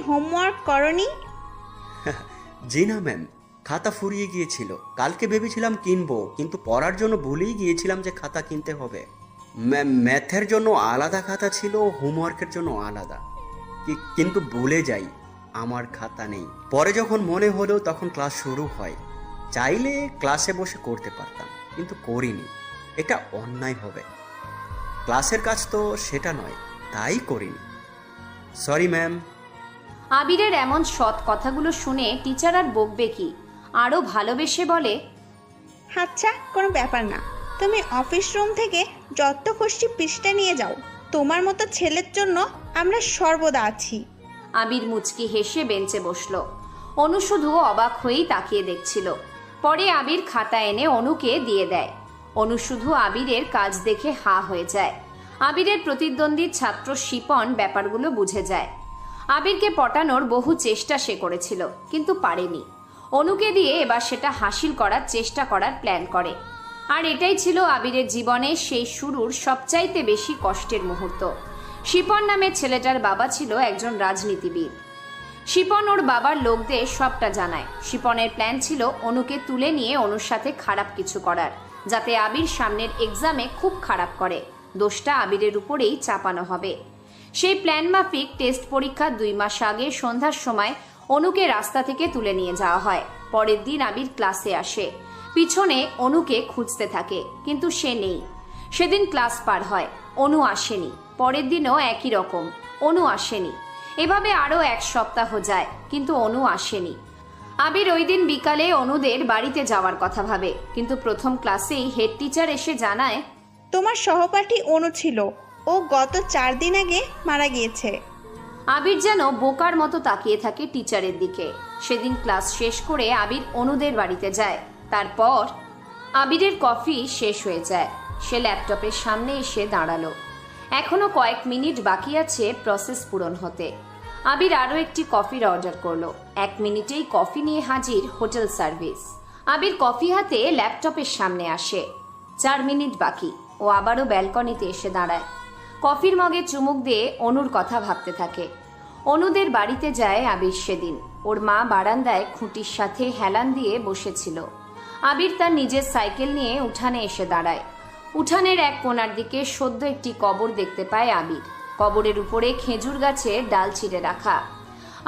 Homework করনি? জি না ma'am, খাতা ফুরিয়ে গিয়েছিল। কালকে ভেবেছিলাম কিনবো, কিন্তু পড়ার জন্য ভুলেই গিয়েছিলাম যে খাতা কিনতে হবে। ম্যাম, ম্যাথের জন্য আলাদা খাতা ছিল, হোমওয়ার্কের জন্য আলাদা। কিন্তু ভুলে যাই আমার খাতা নেই। পরে যখন মনে হলো তখন ক্লাস শুরু হয়। চাইলে ক্লাসে বসে করতে পারতাম, কিন্তু করিনি। এটা অন্যায় হবে। ক্লাসের কাজ তো সেটা নয়, তাই করিনি। Sorry ma'am. আবিরের এমন সৎ কথাগুলো শুনে টিচার আর বকবে কি, আরও ভালোবেসে বলে, আচ্ছা, কোনো ব্যাপার না। তুমি অফিস রুম থেকে যত খুশি পৃষ্ঠা নিয়ে যাও। তোমার মতো ছেলের জন্য আমরা সর্বদা আছি। আবির মুচকি হেসে বেঞ্চে বসলো। অনু শুধু অবাক হয়েই তাকিয়ে দেখছিল। পরে আবির খাতা এনে অনুকে দিয়ে দেয়। অনু শুধু আবিরের কাজ দেখে হা হয়ে যায়। আবিরের প্রতিদ্বন্দ্বী ছাত্র শিপন ব্যাপারগুলো বুঝে যায়। আবিরকে পটানোর বহু চেষ্টা সে করেছিল, কিন্তু পারেনি। অনুকে দিয়ে এবার সেটা হাসিল করার চেষ্টা করার প্ল্যান করে। আর এটাই ছিল আবিরের জীবনে সেই শুরুর সবচাইতে বেশি কষ্টের মুহূর্ত। শিপন নামের ছেলেটার বাবা ছিল একজন রাজনীতিবিদ। শিপন ওর বাবার লোকদের সবটা জানায়। শিপনের প্ল্যান ছিল অনুকে তুলে নিয়ে অনুর সাথে খারাপ কিছু করার, যাতে আবির সামনের এক্সামে খুব খারাপ করে। দোষটা আবিরের উপরেই চাপানো হবে। সেই প্ল্যান মাফিক টেস্ট পরীক্ষার 2 মাস আগে সন্ধ্যার সময় অনুকে রাস্তা থেকে তুলে নিয়ে যাওয়া হয়। পরের দিন আবির ক্লাসে আসে। পিছনে অনুকে খুঁজতে থাকে, কিন্তু সে নেই। সেদিন ক্লাস পার হয়, অনু আসেনি। পরের দিনও একই রকম, অনু আসেনি। এভাবে আরও 1 সপ্তাহ যায়, কিন্তু অনু আসেনি। আবির ওই দিন বিকালে অনুদের বাড়িতে যাওয়ার কথা ভাবে, কিন্তু প্রথম ক্লাসেই হেড টিচার এসে জানায়, তোমার সহপাঠী অনু ছিল, ও গত 4 দিন আগে মারা গিয়েছে। আবির যেন বোকার মতো তাকিয়ে থাকে টিচারের দিকে। সেদিন ক্লাস শেষ করে আবির অনুদের বাড়িতে যায়। তারপর আবিরের কফি শেষ হয়ে যায়। সে ল্যাপটপের সামনে এসে দাঁড়ালো। এখনো কয়েক মিনিট বাকি আছে প্রসেস পূরণ হতে। আবির আরও একটি কফির অর্ডার করলো। 1 মিনিটেই কফি নিয়ে হাজির হোটেল সার্ভিস। আবির কফি হাতে ল্যাপটপের সামনে আসে। 4 মিনিট বাকি। ও আবারও ব্যালকনিতে এসে দাঁড়ায়। কফির মগে চুমুক দিয়ে অনুর কথা ভাবতে থাকে। অনুদের বাড়িতে যায় আবির সেদিন। ওর মা বারান্দায় খুঁটির সাথে হেলান দিয়ে বসেছিল। আবির তার নিজের সাইকেল নিয়ে উঠানে এসে দাঁড়ায়। উঠানের এক কোণার দিকে সদ্য একটি কবর দেখতে পায় আবির। কবরের উপরে খেজুর গাছের ডাল ছিঁড়ে রাখা।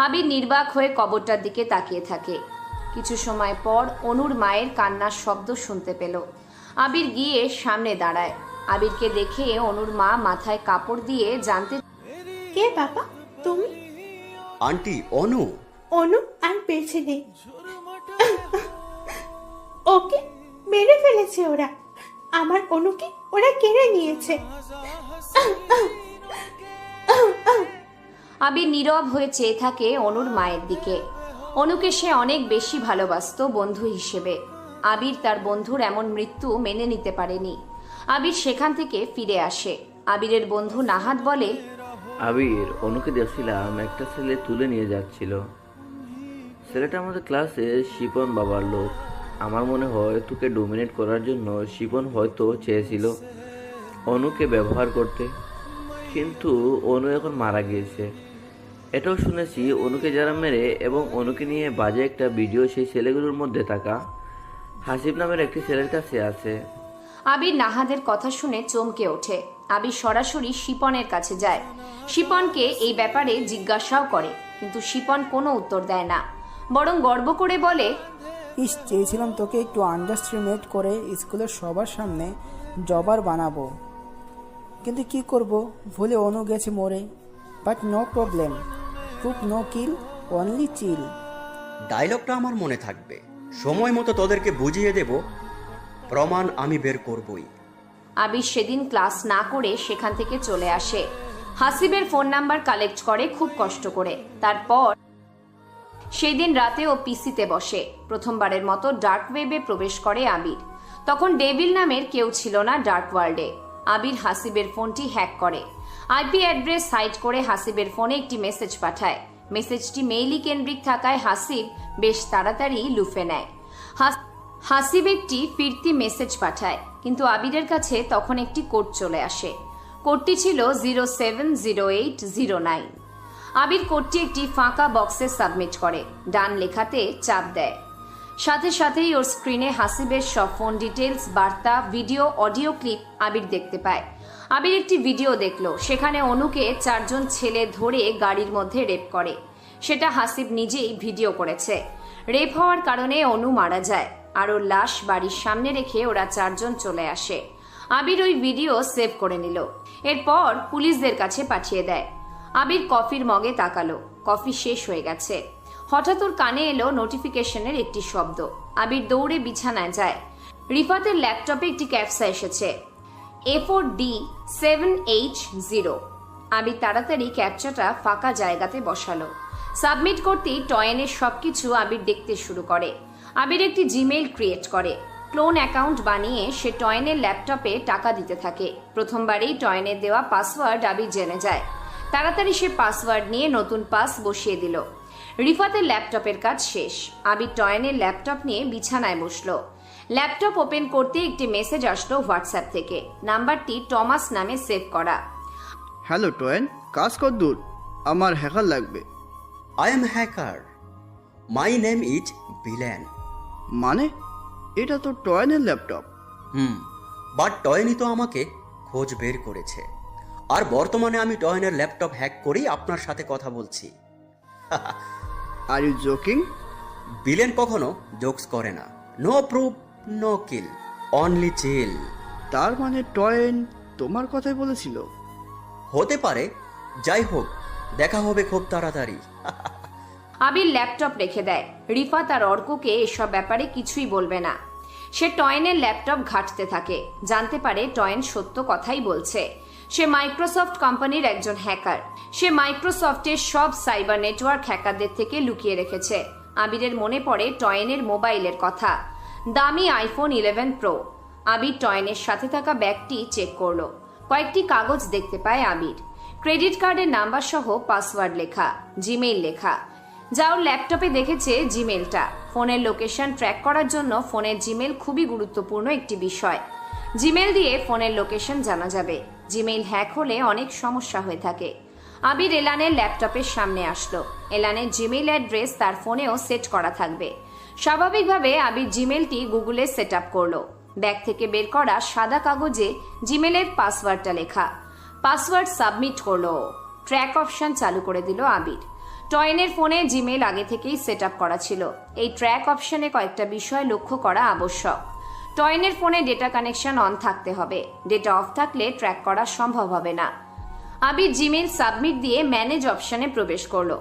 আবির নির্বাক হয়ে কবরটার দিকে তাকিয়ে থাকে। কিছু সময় পর অনুর মায়ের কান্নার শব্দ শুনতে পেল। আবির গিয়ে সামনে দাঁড়ায়। আবিরকে দেখে অনুর মা মাথায় কাপড় দিয়ে জানতে, কে বাবা তুমি? আন্টি, অনু। অনু আর বেঁচে নেই, ওকে মেরে ফেলেছে ওরা। আমার অনুকে ওরা কেড়ে নিয়েছে। আবির নীরব হয়ে চেয়ে থাকে অনুর মায়ের দিকে। অনুকে সে অনেক বেশি ভালোবাসতো বন্ধু হিসেবে। আবির তার বন্ধুর এমন মৃত্যু মেনে নিতে পারেনি। আবির সেখান থেকে ফিরে আসে। আবিরের বন্ধু নাহাদ বলে, আবির, অনুকে দেখছিলাম একটা ছেলে তুলে নিয়ে যাচ্ছিল। ছেলেটা আমাদের ক্লাসে শিপন বাবার লোক। আমার মনে হয় তোকে ডোমিনেট করার জন্য শিপন হয়তো চেয়েছিল অনুকে ব্যবহার করতে, কিন্তু অনু এখন মারা গিয়েছে। এটাও শুনেছি অনুকে যারা মেরে এবং অনুকে নিয়ে বাজে একটা ভিডিও সেই ছেলেগুলোর মধ্যে থাকা হাসিব নামের একটি ছেলের কাছে আছে। আবির নাহাদের কথা শুনে চমকে ওঠে। আবির সরাসরি শিপনের কাছে যায়। শিপনকে এই ব্যাপারে জিজ্ঞাসাও করে, কিন্তু শিপন কোনো উত্তর দেয় না, বরং গর্ব করে বলে, চেয়েছিলাম তোকে একটু আন্ডারস্টিমেট করে স্কুলের সবার সামনে জবার বানাবো, কিন্তু কি করব, ভুলে অনু গেছে মরে। But no problem, proof no kill, only chill. ডায়লগটা আমার মনে থাকবে। সময় মতো তোদেরকে বুঝিয়ে দেব, প্রমাণ আমি বের করবই। আবির সেদিন ক্লাস না করে সেখান থেকে চলে আসে। হাসিবের ফোন নাম্বার কালেক্ট করে খুব কষ্ট করে। তারপর সেদিন রাতে ও পিসিতে বসে। প্রথমবারের মতো ডার্ক ওয়েবে প্রবেশ করে আবির। তখন ডেভিল নামের কেউ ছিল না ডার্ক ওয়ার্ল্ডে। আবির হাসিবের ফোনটি হ্যাক করে। আইপি অ্যাড্রেস সাইট করে হাসিবের ফোনে একটি মেসেজ পাঠায়। মেসেজটি মেইলি কেন্দ্রিক থাকায় হাসিব বেশ তাড়াতাড়ি লুফে নেয়। হাসিব একটি ফিরতি মেসেজ পাঠায়, কিন্তু আবিরের কাছে তখন একটি কোড চলে আসে। কোডটি ছিল 070809। আবির কোডটি একটি ফাঁকা বক্সে সাবমিট করে, ডান লেখাতে চাপ দেয়। সাথে সাথেই ওর স্ক্রিনে হাসিবের সব ফোন ডিটেলস, বার্তা, ভিডিও, অডিও ক্লিপ আবির দেখতে পায়। আবির একটি ভিডিও দেখলো, সেখানে অনুকে 4 জন ছেলে ধরে গাড়ির মধ্যে রেপ করে। সেটা হাসিব নিজেই ভিডিও করেছে। রেপ হওয়ার কারণে অনু মারা যায়, আর ওর লাশ বাড়ির সামনে রেখে ওরা 4 জন চলে আসে। আবির ওই ভিডিও সেভ করে নিল, এরপর পুলিশদের কাছে পাঠিয়ে দেয়। আবির কফির মগে তাকালো, কফি শেষ হয়ে গেছে। হঠাৎ ওর কানে এলো নোটিফিকেশনের একটি শব্দ। আবির দৌড়ে বিছানায় যায়। রিফাতের ল্যাপটপে একটি ক্যাপচা এসেছে, A4D7H0। আবির তাড়াতাড়ি ক্যাপচাটা ফাঁকা জায়গাতে বসালো। সাবমিট করতেই টয়েনের সবকিছু আবির দেখতে শুরু করে। আবির একটি জিমেইল ক্রিয়েট করে। ক্লোন অ্যাকাউন্ট বানিয়ে সে টয়েনের ল্যাপটপে টাকা দিতে থাকে। প্রথমবারেই টয়েনের দেওয়া পাসওয়ার্ড আবির জেনে যায়। তাড়াতাড়ি সে পাসওয়ার্ড নিয়ে নতুন পাস বসিয়ে দিল। রিফাতের ল্যাপটপের কাজ শেষ। আবির টয়েনের ল্যাপটপ নিয়ে বিছানায় বসলো। ল্যাপটপ ওপেন করতে একটি মেসেজ আসলো হোয়াটসঅ্যাপ থেকে। নাম্বারটি টমাস নামে সেভ করা। হ্যালো টয়েন, কাজ কদ্দূর? আমার হ্যাকার লাগবে। I am hacker, my name is villain. মানে এটা তো টয়েনের ল্যাপটপ। বাট টয়েনই তো আমাকে খোঁজ বের করেছে, আর বর্তমানে আমি টয়েনের ল্যাপটপ হ্যাক করেই আপনার সাথে কথা বলছি। Are you joking? ভিলেন কখনো জোকস করে না। No proof, no kill, only chill. তার মানে টয়েন তোমার কথাই বলেছিল? হতে পারে, যাই হোক, দেখা হবে খুব তাড়াতাড়ি। আবির ল্যাপটপ রেখে দেয়। রিফাত আর অর্ককে এসব ব্যাপারে কিছুই বলবে না। সে টয়েনের ল্যাপটপ ঘাঁটতে থাকে, জানতে পারে টয়েন সত্য কথাই বলছে। সে মাইক্রোসফট কোম্পানির একজন হ্যাকার। সে মাইক্রোসফটের সব সাইবার নেটওয়ার্ক হ্যাকারদের থেকে লুকিয়ে রেখেছে। আবিরের মনে পড়ে টয়েনের মোবাইলের কথা, দামি আইফোন 11 প্রো। আবির টয়েনের সাথে থাকা ব্যাগটি চেক করলো। কয়েকটি কাগজ দেখতে পায় আবির। ক্রেডিট কার্ডের নাম্বার সহ পাসওয়ার্ড লেখা, জিমেইল লেখা। যা ওর ল্যাপটপে দেখেছে জিমেইলটা। ফোনের লোকেশন ট্র্যাক করার জন্য ফোনের জিমেইল খুবই গুরুত্বপূর্ণ একটি বিষয়। জিমেইল দিয়ে ফোনের লোকেশন জানা যাবে। জিমেইল হ্যাক হলে অনেক সমস্যা হয়ে থাকে। আবির এলানের ল্যাপটপের সামনে আসলো। এলানের জিমেইল অ্যাড্রেস তার ফোনেও সেট করা থাকবে। স্বাভাবিকভাবে আবির জিমেইলটি গুগলে সেট আপ করলো। ব্যাগ থেকে বের করা সাদা কাগজে জিমেইলের পাসওয়ার্ডটা লেখা। পাসওয়ার্ড সাবমিট করলো। ট্র্যাক অপশন চালু করে দিল আবির। টয়েনের ফোনে জিমেইল আগে থেকেই সেট আপ করা ছিল। এই ট্র্যাক অপশনে কয়েকটা বিষয় লক্ষ্য করা আবশ্যক। টয়েনের ফোনে ডেটা কানেকশন অন থাকতে হবে। ডেটা অফ থাকলে ট্র্যাক করা সম্ভব হবে না। আবির জিমেইল সাবমিট দিয়ে ম্যানেজ অপশনে প্রবেশ করলো।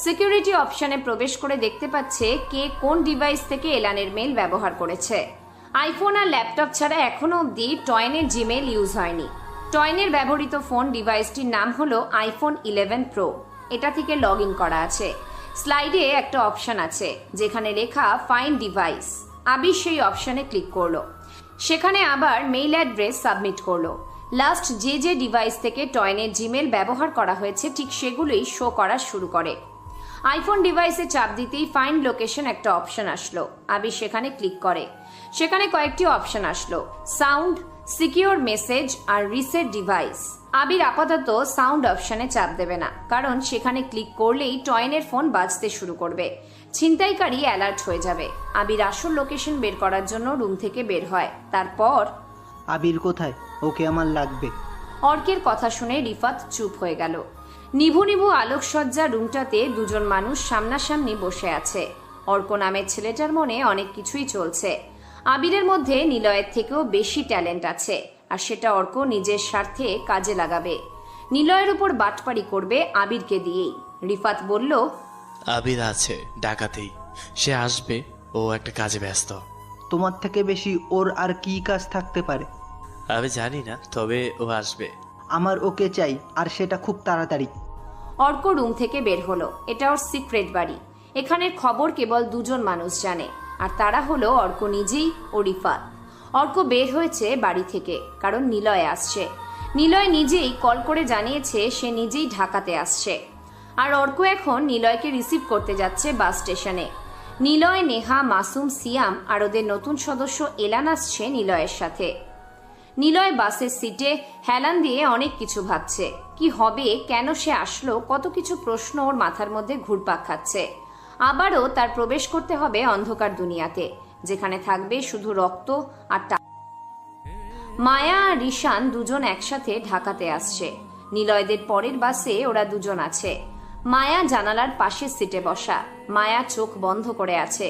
সিকিউরিটি অপশনে প্রবেশ করে দেখতে পাচ্ছে কে কোন ডিভাইস থেকে এলানের মেইল ব্যবহার করেছে। আইফোন আর ল্যাপটপ ছাড়া এখনো অবধি টয়েনের জিমেইল ইউজ হয়নি। টয়েনের ব্যবহৃত ফোন ডিভাইসটির নাম হলো আইফোন 11 প্রো। এটা থেকে লগ ইন করা আছে। স্লাইডে একটা অপশন আছে যেখানে লেখা ফাইন্ড ডিভাইস। আবির সেই অপশনে ক্লিক করলো। সেখানে আবার মেইল অ্যাড্রেস সাবমিট করলো। লাস্ট যে ডিভাইস থেকে টয়েনের জিমেইল ব্যবহার করা হয়েছে ঠিক সেগুলোই শো করা শুরু করে। আইফোন ডিভাইসে চাপ দিতেই ফাইন্ড লোকেশন একটা অপশন আসলো। আবির সেখানে ক্লিক করে। সেখানে কয়েকটি অপশন আসলো, সাউন্ড, সিকিউর মেসেজ আর রিসেট ডিভাইস। আবির আপাতত সাউন্ড অপশনে চাপ দেবে না, কারণ সেখানে ক্লিক করলেই টয়েনের ফোন বাজতে শুরু করবে। ছিনতাইকারী অ্যালার্ট হয়ে যাবে। আবির আসল লোকেশন বের করার জন্য রুম থেকে বের হয়। তারপর আবির কোথায়? ওকে আমার লাগবে। অর্কের কথা শুনে রিফাত চুপ হয়ে গেল। নিভু নিভু আলোকসজ্জা রুমটাতে দুজন মানুষ সামনাসামনি বসে আছে। অর্ক নামের ছেলেটার মনে অনেক কিছুই চলছে। আবিরের মধ্যে নিলয়ের থেকেও বেশি ট্যালেন্ট আছে, আর সেটা অর্ক নিজের স্বার্থে কাজে লাগাবে। নিলয়ের উপর বাটপাড়ি করবে আবিরকে দিয়েই। রিফাত বলল, আবির আছে ঢাকাতেই, সে আসবে, ও একটা কাজে ব্যস্ত। তোমার থেকে বেশি ওর আর কি কাজ থাকতে পারে? আমি জানি না, তবে ও আসবে। আমার ওকে চাই, আর সেটা খুব তাড়াতাড়ি। অর্ক রুম থেকে বের হলো। এটা ওর সিক্রেট বাড়ি। এখানের খবর কেবল দুজন মানুষ জানে, আর তারা হলো অর্ক নিজেই ও রিফাত। অর্ক বের হয়েছে বাড়ি থেকে, কারণ নিলয় আসছে। নিলয় নিজেই কল করে জানিয়েছে সে নিজেই ঢাকাতে আসছে। আর অর্ক এখন নিলয়কে রিসিভ করতে যাচ্ছে বাস স্টেশনে। নিলয়, নেহা, মাসুম, সিয়াম আর ওদের নতুন সদস্য এলান আসছে নিলয়ের সাথে। নিলয় বাসের সিটে হেলান দিয়ে অনেক কিছু ভাবছে। কি হবে, কেন সে আসলো, কত কিছু প্রশ্ন ওর মাথার মধ্যে ঘুরপাক খাচ্ছে। আবারও তার প্রবেশ করতে হবে অন্ধকার দুনিয়াতে, যেখানে থাকবে শুধু রক্ত আর মায়া আর রিশান দুজন একসাথে ঢাকাতে আসছে। নিলয়দের পরের বাসে ওরা দুজন আছে। মায়া জানালার পাশের সিটে বসা। মায়া চোখ বন্ধ করে আছে।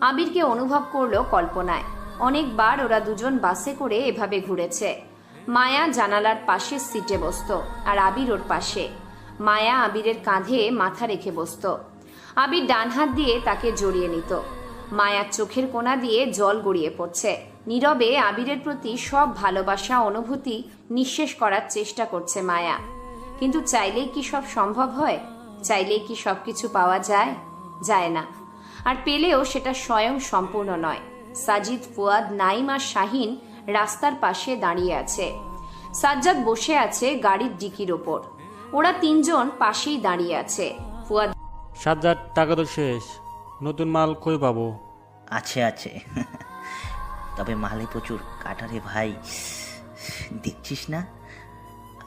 আবিরকে অনুভব করলো কল্পনায়। অনেকবার ওরা দুজন বাসে করে এভাবে ঘুরেছে। মায়া জানালার পাশের সিটে বসতো আর আবির ওর পাশে। মায়া আবিরের কাঁধে মাথা রেখে বসতো। আবির ডান হাত দিয়ে তাকে জড়িয়ে নিত। মায়ার চোখের কোণা দিয়ে জল গড়িয়ে পড়ছে। নীরবে আবিরের প্রতি সব ভালোবাসা অনুভূতি নিঃশেষ করার চেষ্টা করছে মায়া। কিন্তু চাইলেই কি সব সম্ভব হয়? চাইলেই কি সবকিছু পাওয়া যায়? যায় না। আর পেলেও সেটা স্বয়ং সম্পূর্ণ নয়। সাজিদ, ফুয়াদ, নাইম আর শাহিন রাস্তার পাশে দাঁড়িয়ে আছে। সাজ্জাদ বসে আছে গাড়ির ডিকির ওপর। ওরা তিনজন পাশেই দাঁড়িয়ে আছে। ফুয়াদ, সাজ্জাদ, টাকা তো শেষ, নতুন মাল কই পাবো? আছে আছে, তবে মালে প্রচুর কাটারে ভাই, দেখছিস না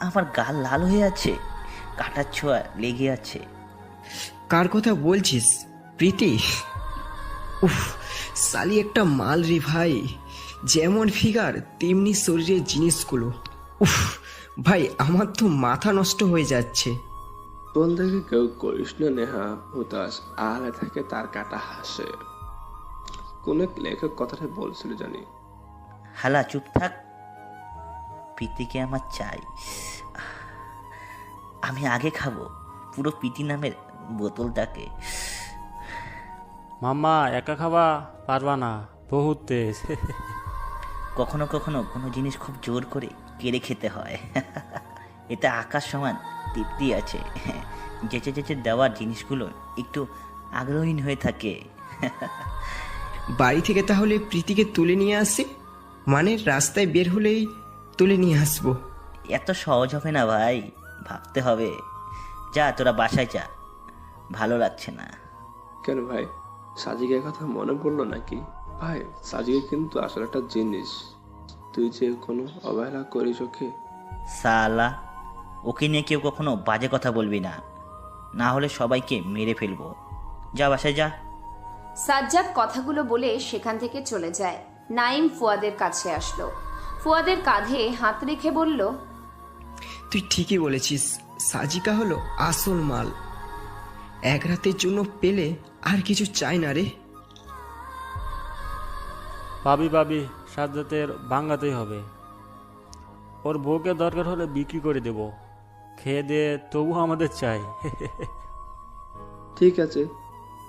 আমার গাল লাল হয়ে আছে, কাটার ছোঁয়া লেগে আছে। কার কথা বলছিস? প্রীতি? উফ, সালি একটা মাল রে ভাই, যেমন ফিগার তেমনি শরীরের জিনিসগুলো। উফ ভাই, আমার তো মাথা নষ্ট হয়ে যাচ্ছে। বলতে কেউ করিস না নেহা, হুতাস আড়ে থেকে তার কাটা হাসে। কোন এক লেখক কথাটা বলছিল জানি। হালা চুপ থাক, প্রীতিকে আমার চাই। আমি আগে খাবো পুরো প্রীতি নামের বোতলটাকে। মাম্মা, একা খাবা পারবা না, বহুত তেজ। কখনো কখনো কোনো জিনিস খুব জোর করে কেড়ে খেতে হয়। এতে আকাশ সমান তৃপ্তি আছে। যেচে যেচে দেওয়ার জিনিসগুলো একটু আগ্রহীন হয়ে থাকে। বাড়ি থেকে তাহলে প্রীতিকে তুলে নিয়ে আসি? মানে রাস্তায় বের হলেই তুলে নিয়ে আসবো? এত সহজ হবে না ভাই, ভাবতে হবে। যা তোরা বাসায় যা, ভালো লাগছে না। কেন ভাই, সাজিকের কথা মনে পড়লো নাকি? ভাই, সাজিকে কিন্তু আসলে একটা জিনিস। তুই যে কোনো অবহেলা করিস ওকে। সালা, ওকে নিয়ে কেউ কখনো বাজে কথা বলবি না, না হলে সবাইকে মেরে ফেলবো। যা বাসায় যা। সাজ্জাদ কথাগুলো বলে সেখান থেকে চলে যায়। নাইম ফুয়াদের কাছে আসলো। ফুয়াদের কাঁধে হাত রেখে বলল, তুই ঠিকই বলেছিস, সাজিকা হলো আসল মাল। এক রাতের জন্য পেলে আর কিছু চাই না রে। পাবি পাবি, সাজ্জাদের ভাঙাতেই হবে। ওর বউকে দরকার হলে বিক্রি করে দেব, খেয়ে দিয়ে তবু আমাদের চাই। ঠিক আছে,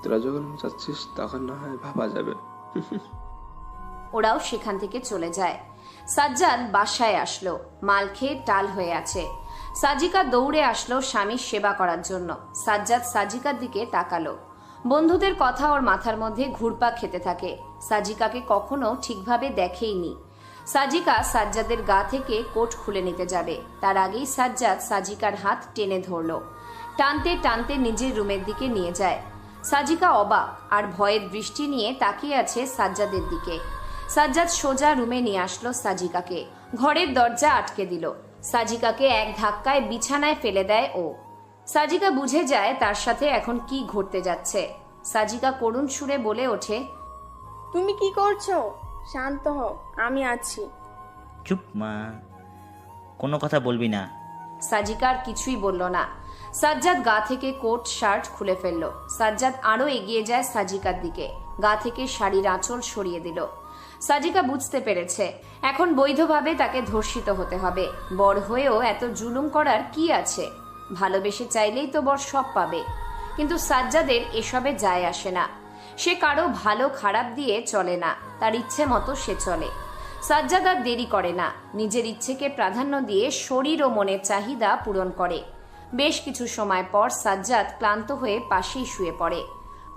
তোরা যখন যাচ্ছিস তখন না হয় ভাবা যাবে। ওরাও সেখান থেকে চলে যায়। সাজ্জাদ বাসায় আসলো। মাল খেয়ে টাল হয়ে আছে। সাজিকা দৌড়ে আসলো স্বামীর সেবা করার জন্য। সাজ্জাদ সাজিকার দিকে তাকালো। বন্ধুদের কথা ওর মাথার মধ্যে ঘুরপাক খেতে থাকে। সাজিকাকে কখনো ঠিকভাবে দেখেইনি। সাজিকা সাজ্জাদের গা থেকে কোট খুলে নিতে যাবে, তার আগেই সাজ্জাদ সাজিকার হাত টেনে ধরলো। টানতে টানতে নিজের রুমের দিকে নিয়ে যায়। সাজিকা অবাক আর ভয়ের দৃষ্টি নিয়ে তাকিয়ে আছে সাজ্জাদের দিকে। সাজ্জাদ সোজা রুমে নিয়ে আসলো সাজিকাকে। ঘরের দরজা আটকে দিল। সাজিকাকে এক ধাক্কায় বিছানায় ফেলে দেয় ও। সাজিকা বুঝে যায় তার সাথে এখন কি ঘটতে যাচ্ছে। সাজিকা করুণ সুরে বলে ওঠে, তুমি কি করছো? শান্ত হও, আমি আছি। চুপ মা, কোনো কথা বলবি না। সাজিকার কিছুই বলল না। সাজ্জাদ গা থেকে কোট শার্ট খুলে ফেলল। সাজ্জাদ আরো এগিয়ে যায় সাজিকার দিকে। গা থেকে শাড়ির আঁচল সরিয়ে দিল। সাজিকা বুঝতে পেরেছে এখন বৈধভাবে তাকে ধর্ষিত হতে হবে। বর হয়েও এত জুলুম করার কি আছে? ভালোবেসে চাইলেই তো বর সব পাবে। কিন্তু সাজ্জাদের এসবে যায় আসে না। সে কারো ভালো খারাপ দিয়ে চলে না, তার ইচ্ছে মতো সে চলে। সাজ্জাদ আর দেরি করে না, নিজের ইচ্ছেকে প্রাধান্য দিয়ে শরীর ও মনের চাহিদা পূরণ করে। বেশ কিছু সময় পর সাজ্জাদ ক্লান্ত হয়ে পাশেই শুয়ে পড়ে।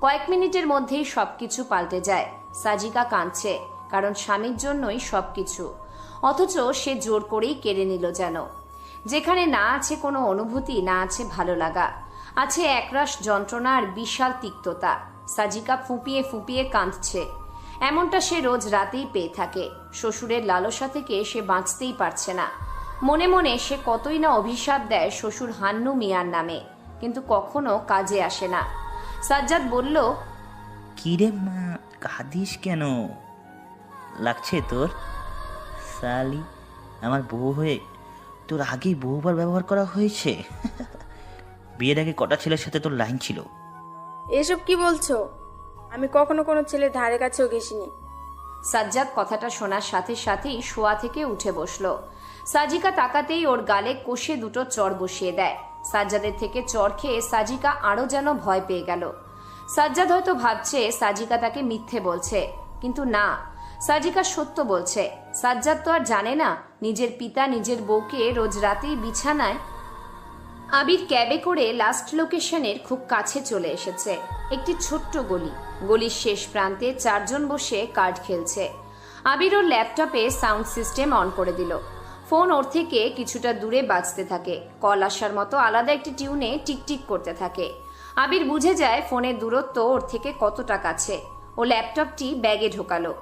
কয়েক মিনিটের মধ্যেই সবকিছু পাল্টে যায়। সাজিকা কাঁদছে, কারণ স্বামীর জন্যই সবকিছু। অথচ সে জোর করেই কেড়ে নিল যেন। যেখানে না আছে কোনো অনুভূতি, না আছে ভালো লাগা, আছে একরাশ যন্ত্রণা আর বিশাল তিক্ততা। সাজিকা ফুঁপিয়ে ফুঁপিয়ে কাঁদছে। এমনটা সে রোজ রাতেই পেয়ে থাকে। শ্বশুরের লালসা থেকে সে বাঁচতেই পারছে না। মনে মনে সে কতই না অভিশাপ দেয় শ্বশুর হান্নু মিয়ার নামে, কিন্তু কখনো কাজে আসে না। সাজ্জাদ বলল, কিরে মা, কাঁদিস কেন? লাগছে তোর? সালি, আমার বউ হয়ে তোর আগেই বহুবার ব্যবহার করা হয়েছে। বিয়ের আগে কটা ছেলের সাথে তোর লাইন ছিল? এসব কি বলছো? আমি কখনো কোনো ছেলের ধারে কাছেও ঘেসিনি। সাজ্জাদ কথাটা শোনার সাথে সাথেই শোয়া থেকে উঠে বসলো। সাজিকা তাকাতেই ওর গালে কষে দুটো চড় বসিয়ে দেয়। সাজ্জাদের থেকে চড় খেয়ে সাজিকা আরো যেন ভয় পেয়ে গেল। সাজ্জাদ হয়তো ভাবছে সাজিকা তাকে মিথ্যে বলছে, কিন্তু না, সাজিকা সত্য বলছে। সাজ্জাদ তো আর জানে না নিজের পিতা নিজের বউকে রোজ রাতেই বিছানায়। আবির ক্যাবে করে লাস্ট লোকেশনের খুব কাছে চলে এসেছে। একটি ছোট্ট গলি, গলির শেষ প্রান্তে 4 জন বসে কার্ড খেলছে। আবির ওর ল্যাপটপে সাউন্ড সিস্টেম অন করে দিল। ফোন ওর থেকে কিছুটা দূরে বাজতে থাকে। কল আসার মতো আলাদা একটি টিউনে টিকটিক করতে থাকে। আবির বুঝে যায় ফোনের দূরত্ব ওর থেকে কতটা কাছে। ও ল্যাপটপটি ব্যাগে ঢোকালো।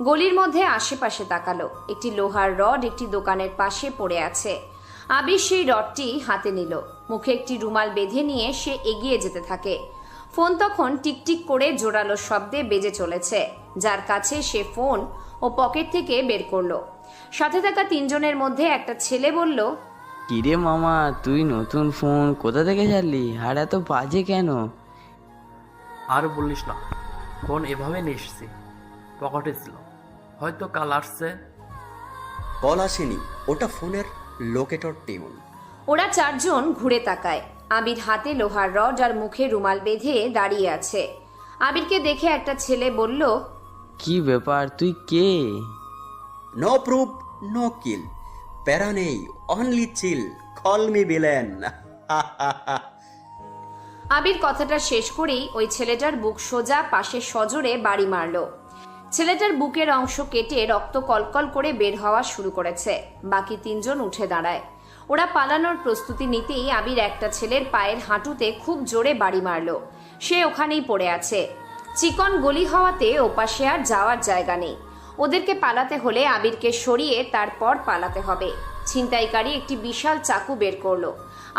গলির মধ্যে আশেপাশে তাকালো। একটি লোহার রড একটি দোকানের পাশে পড়ে আছে। আবির সেই রডটি হাতে নিল। মুখে একটি রুমাল বেঁধে নিয়ে সে এগিয়ে যেতে থাকে। ফোন তখন টিকটিক করে জোরালো শব্দে বেজে চলেছে। যার কাছে সে ফোন ও পকেট থেকে বের করলো। সাথে থাকা 3 জনের মধ্যে একটা ছেলে বলল, কিরে মামা, তুই নতুন ফোন কোথা থেকে ছাড়লি? আর এত বাজে কেন? আর বলিস না, ফোন এভাবে নিয়ে এসেছি, পকেটে ছিল, হয়তো কাল আসছে। কল আসেনি, ওটা ফোনের লোকেটর টিউন। ওরা 4 জন ঘুরে তাকায়। আবির হাতে লোহার রড আর মুখে রুমাল বেঁধে দাঁড়িয়ে আছে। আবিরকে দেখে একটা ছেলে বলল, কি ব্যাপার, তুই কে? নো প্রুফ নো কিল, প্যারা নেই, অনলি চিল, কল মি ভিলেন। আবির কথাটা শেষ করেই ওই ছেলেটার বুক সোজা পাশে সজোরে বাড়ি মারল। ছেলেটার বুকের অংশ কেটে রক্ত কলকল করে বের হওয়া শুরু করেছে। বাকি 3 জন উঠে দাঁড়ায়। ওরা পালানোর প্রস্তুতি নিতেই আবির একটা ছেলের পায়ের হাঁটুতে খুব জোরে বাড়ি মারল। সে ওখানেই পড়ে আছে। চিকন গলি হওয়াতে ওপাশে আর যাওয়ার জায়গা নেই। ওদেরকে পালাতে হলে আবিরকে সরিয়ে তারপর পালাতে হবে। ছিনতাইকারী একটি বিশাল চাকু বের করলো।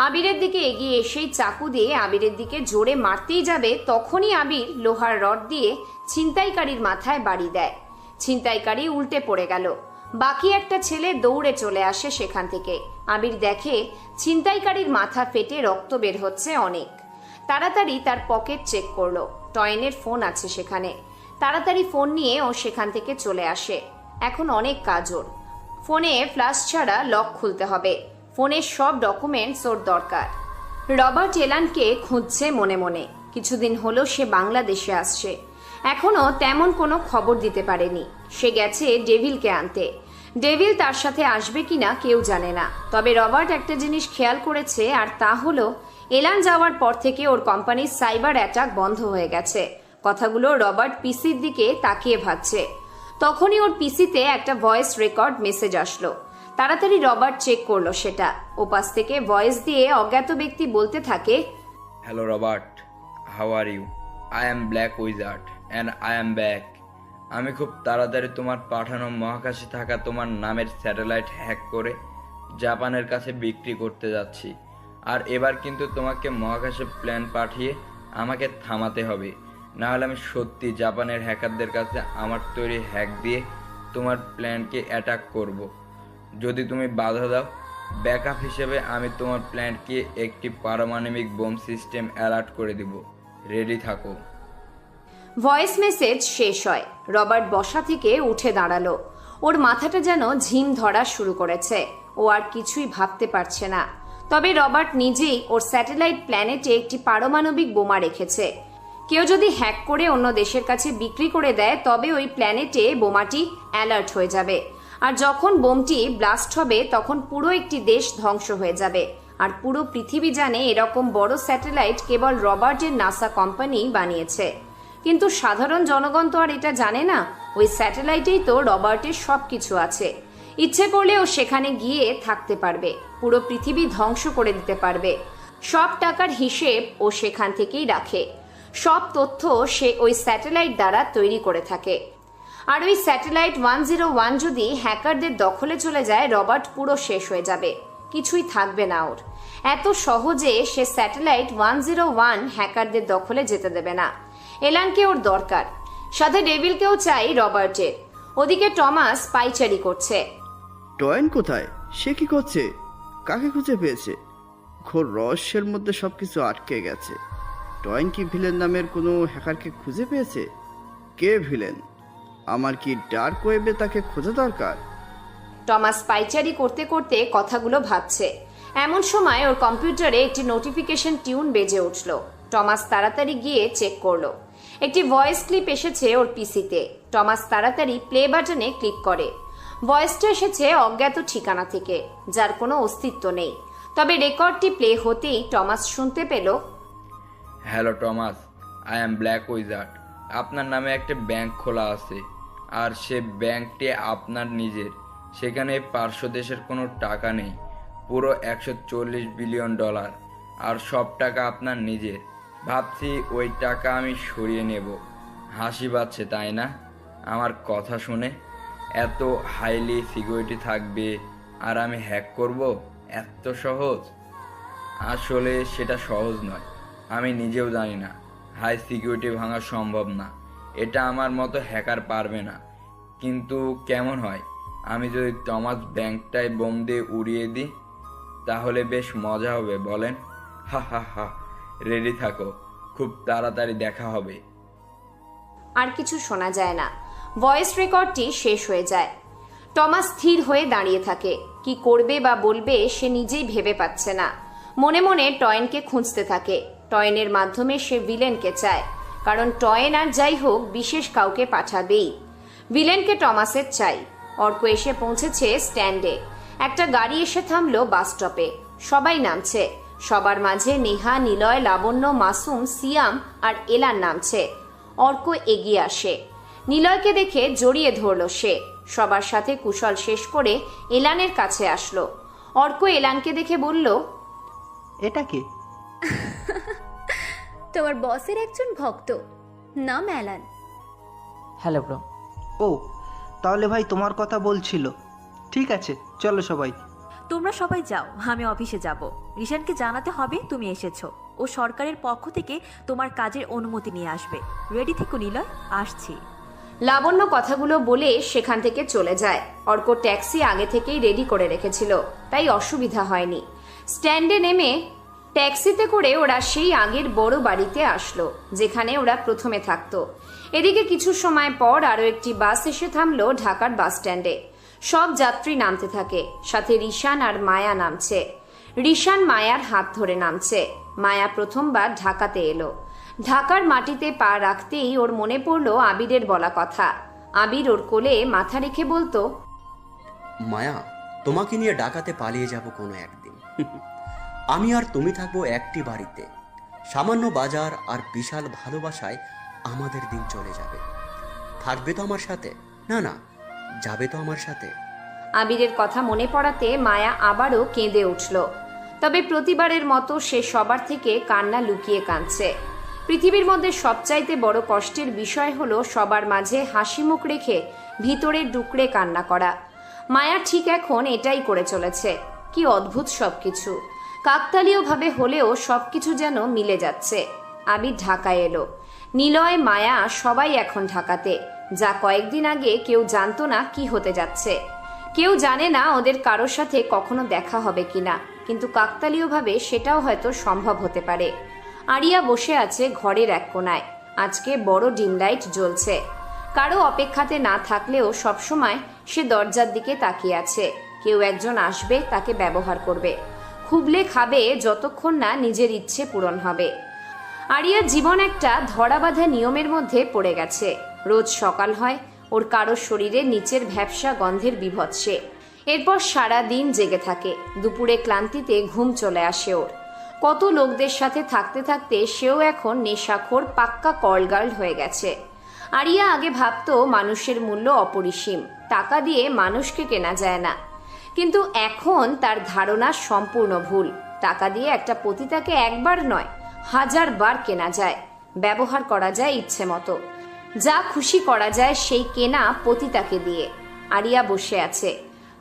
আবিরের দিকে এগিয়ে এসেই চাকু দিয়ে আবিরের দিকে জোরে মারতেই যাবে, তখনই আবির লোহার রড দিয়ে ছিনতাইকারীর মাথায় বাড়ি দেয়। ছিনতাইকারী উল্টে পড়ে গেল। বাকি একটা ছেলে দৌড়ে চলে আসে সেখান থেকে। আবির দেখে ছিনতাইকারীর মাথা ফেটে রক্ত বের হচ্ছে অনেক। তাড়াতাড়ি তার পকেট চেক করলো। টয়েনের ফোন আছে সেখানে। তাড়াতাড়ি ফোন নিয়ে ও সেখান থেকে চলে আসে। এখন অনেক কাজ ওর। ফোনে ফ্ল্যাশ ছাড়া লক খুলতে হবে। ফোনের সব ডকুমেন্টস ওর দরকার। রবার্ট এলানকে খুঁজছে মনে মনে। কিছুদিন হলো সে বাংলাদেশে আসছে। এখনো তেমন কোনো খবর দিতে পারেনি। সে গেছে ডেভিলকে আনতে। ডেভিল তার সাথে আসবে কিনা কেউ জানে না। তবে রবার্ট একটা জিনিস খেয়াল করেছে, আর তা হলো এলান যাওয়ার পর থেকে ওর কোম্পানির সাইবার অ্যাটাক বন্ধ হয়ে গেছে। কথাগুলো রবার্ট পিসির দিকে তাকিয়ে ভাবছে। তখনই ওর পিসিতে একটা ভয়েস রেকর্ড মেসেজ আসলো। তাড়াতাড়ি রবার্ট চেক করলো সেটা। ওপাশ থেকে ভয়েস দিয়ে অজ্ঞাত ব্যক্তি বলতে থাকে, hello Robert, how are you? I am Black Wizard and I am back. আমি খুব তাড়াতাড়ি তোমার পাঠানো মহাকাশে থাকা তোমার নামের স্যাটেলাইট হ্যাক করে জাপানের কাছে বিক্রি করতে যাচ্ছি। আর এবার কিন্তু তোমাকে মহাকাশে প্ল্যান পাঠিয়ে আমাকে থামাতে হবে, নাহলে আমি সত্যি জাপানের হ্যাকারদের কাছে আমার তৈরি হ্যাক দিয়ে তোমার প্ল্যানকে অ্যাটাক করব। যদি তুমি বাধা দাও, ব্যাকআপ হিসেবে আমি তোমার প্ল্যানকে একটি পারমাণবিক বোম সিস্টেম অ্যালার্ট করে দিব। রেডি থাকো। ভয়েস মেসেজ শেষ হয়। রবার্ট বসা থেকে উঠে দাঁড়ালো। ওর মাথাটা যেন ঝিম ধরা শুরু করেছে। ও আর কিছুই ভাবতে পারছে না। তবে রবার্ট নিজেই ওর স্যাটেলাইট প্ল্যানেটে একটি পারমাণবিক বোমা রেখেছে। কেউ যদি হ্যাক করে অন্য দেশের কাছে বিক্রি করে দেয়, তবে ওই প্ল্যানেটে বোমাটি অ্যালার্ট হয়ে যাবে। আর যখন বোমটি ব্লাস্ট হবে, তখন পুরো একটি দেশ ধ্বংস হয়ে যাবে। আর পুরো পৃথিবী জানে এরকম বড় স্যাটেলাইট কেবল রবার্টের নাসা কোম্পানি বানিয়েছে। কিন্তু সাধারণ জনগণ তো আর এটা জানে না। ওই স্যাটেলাইটেই তো রবার্টের সবকিছু আছে। ইচ্ছে করলে ও সেখানে গিয়ে থাকতে পারবে, পুরো পৃথিবী ধ্বংস করে দিতে পারবে। সব টাকার হিসেব ও সেখান থেকেই রাখে। সব তথ্য সে ওই স্যাটেলাইট দ্বারা তৈরি করে থাকে। আর ওই স্যাটেলাইট 101 যদি হ্যাকারদের দখলে চলে যায়, রবার্ট পুরো শেষ হয়ে যাবে, কিছুই থাকবে না ওর। এত সহজে সে স্যাটেলাইট 101 হ্যাকারদের দখলে যেতে দেবে না। এলানকে ওর দরকার, সাথে ডেভিলকেও চাই রবার্টের। ওদিকে টমাস পাইচারি করছে। টয়েন কোথায়? সে কি করছে? কাকে খুঁজে পেয়েছে? ঘোর রহস্যের মধ্যে সবকিছু আটকে গেছে। টয়েন কি ভিলেন নামের কোনো হ্যাকারকে খুঁজে পেয়েছে? কে ভিলেন? আমার কি ডার্ক ওয়েবে তাকে খোঁজা দরকার? টমাস পাইচারি করতে করতে কথাগুলো ভাবছে। এমন সময় ওর কম্পিউটারে একটি নোটিফিকেশন টিউন বেজে উঠল। টমাস তাড়াতাড়ি গিয়ে চেক করলো। একটি ভয়েস ক্লিপ এসেছে ওর পিসিতে। টমাস তাড়াতাড়ি প্লে বাটনে ক্লিক করে। ভয়েসটা এসেছে অজ্ঞাত ঠিকানা থেকে, যার কোনো অস্তিত্ব নেই। তবে রেকর্ডটি প্লে হতেই টমাস শুনতে পেল, hello Thomas, I am Black wizard. আপনার নামে একটা ব্যাংক খোলা আছে, আর সে ব্যাংকটি আপনার নিজের। সেখানে পার্শ্ব দেশের কোনো টাকা নেই, পুরো $140 বিলিয়ন, আর সব টাকা আপনার নিজের। ভাবছি ওই টাকা আমি সরিয়ে নেব। হাসি পাচ্ছে তাই না আমার কথা শুনে? এত হাইলি সিকিউরিটি থাকবে আর আমি হ্যাক করব? এত সহজ? আসলে সেটা সহজ নয়, আমি নিজেও জানি না। হাই সিকিউরিটি ভাঙা সম্ভব না, এটা আমার মতো হ্যাকার পারবে না। কিন্তু কেমন হয় আমি যদি টমাস ব্যাংকটায় বোম দিয়ে উড়িয়ে দিই? তাহলে বেশ মজা হবে, বলেন? হা হা হা, রেডি থাকো, খুব তাড়াতাড়ি দেখা হবে। আর কিছু শোনা যায় না। ভয়েস রেকর্ডটি শেষ হয়ে যায়। টমাস স্থির হয়ে দাঁড়িয়ে থাকে। কি করবে বা বলবে সে নিজেই ভেবে পাচ্ছে না। মনে মনে টয়েনকে খুঁজতে থাকে। টয়েনের মাধ্যমে সে ভিলেনকে চায়, কারণ টয়েন আর যাই হোক বিশেষ কাউকে পাঠাবেই। ভিলেনকে টমাসের চাই। অর্ক এসে পৌঁছেছে স্ট্যান্ডে। একটা গাড়ি এসে থামলো বাস স্টপে। সবাই নামছে। সবার মাঝে নেহা, নিলয়, লাবণ্য, মাসুম, সিয়াম আর এলান নামছে। অর্ক এগিয়ে আসে। নিলয়কে দেখে জড়িয়ে ধরল সে। সবার সাথে কুশল শেষ করে এলানের কাছে আসলো। অর্ক এলানকে দেখে বলল, এটা কে? তোমার বসের একজন ভক্ত, নাম এলান। Hello bro. ও, তাহলে ভাই তোমার কথা বলছিল। ঠিক আছে, চলো সবাই। তোমরা সবাই যাও, আমি অফিসে যাব। রিশানকে জানাতে হবে তুমি এসেছো। ও সরকারের পক্ষ থেকে তোমার কাজের অনুমতি নিয়ে আসবে। রেডি থেকো নিলয়, আসছি। লাবণ্য কথাগুলো বলে সেখান থেকে চলে যায়। অর্ক ট্যাক্সি আগে থেকেই রেডি করে রেখেছিল, তাই অসুবিধা হয়নি। স্ট্যান্ডে নেমে ট্যাক্সিতে করে ওরা সেই আগের বড় বাড়িতে আসলো, যেখানে ওরা প্রথমে থাকতো। এদিকে কিছু সময় পর আরো একটি বাস এসে থামলো ঢাকার বাস স্ট্যান্ডে। সব যাত্রী নামতে থাকে, সাথে রিশান আর মায়া নামছে। রিশান মায়ার হাত ধরে নামছে। মায়া প্রথমবার ঢাকাতে এলো। ঢাকার মাটিতে পা রাখতেই ওর মনে পড়লো আবিরের বলা কথা। আবির ওর কোলে মাথা রেখে বলতো, মায়া, তোমাকে নিয়ে ঢাকাতে পালিয়ে যাব কোনো একদিন। আমি আর তুমি থাকবো একটি বাড়িতে। সামান্য বাজার আর বিশাল ভালোবাসায় আমাদের দিন চলে যাবে। থাকবে তো আমার সাথে? না না, যাবে তো আমার সাথে? আবিরের কথা মনে পড়াতে মায়া আবারও কেঁদে উঠল। তবে প্রতিবারের মতো সে সবার থেকে কান্না লুকিয়ে কাঁদছে। পৃথিবীর মধ্যে সবচাইতে বড় কষ্টের বিষয় হলো সবার মাঝে হাসি মুখ রেখে ভিতরে ডুকরে কান্না করা। মায়া ঠিক এখন এটাই করে চলেছে। কি অদ্ভুত সবকিছু! কাকতালীয়ভাবে হলেও সবকিছু যেন মিলে যাচ্ছে। আবির ঢাকায় এলো। নিলয়, মায়া সবাই এখন ঢাকাতে, যা কয়েকদিন আগে কেউ জানতো না কি হতে যাচ্ছে। কেউ জানে না ওদের কারোর সাথে কখনো দেখা হবে কিনা, কিন্তু কাকতালীয়ভাবে সেটাও হয়তো সম্ভব হতে পারে। আরিয়া বসে আছে ঘরের এক কোনায়। আজকে বড় ডিম লাইট জ্বলছে। কারো অপেক্ষাতে না থাকলেও সবসময় সে দরজার দিকে তাকিয়ে আছে। কেউ একজন আসবে, তাকে ব্যবহার করবে, খুবলে খাবে যতক্ষণ না নিজের ইচ্ছে পূরণ হবে। আরিয়ার জীবন একটা ধরাবাঁধা নিয়মের মধ্যে পড়ে গেছে। রোজ সকাল হয়, ওর কারোর শরীরে নিচের ভ্যাপসা গন্ধের বিভৎসে। এরপর সারা দিন জেগে থাকে। দুপুরে ক্লান্তিতে ঘুম চলে আসে ওর। কত লোকদের সাথে থাকতে থাকতে সেও এখন নেশাখোর পাক্কা কলগার্ল হয়ে গেছে। আরিয়া আগে ভাবতো মানুষের মূল্য অপরিসীম, টাকা দিয়ে মানুষকে কেনা যায় না। কিন্তু এখন তার ধারণা সম্পূর্ণ ভুল। টাকা দিয়ে একটা পতিতাকে একবার নয়, 1000 বার কেনা যায়, ব্যবহার করা যায় ইচ্ছে মতো। যা খুশি করা যায় সেই কেনা পতিতাকে দিয়ে। আরিয়া বসে আছে।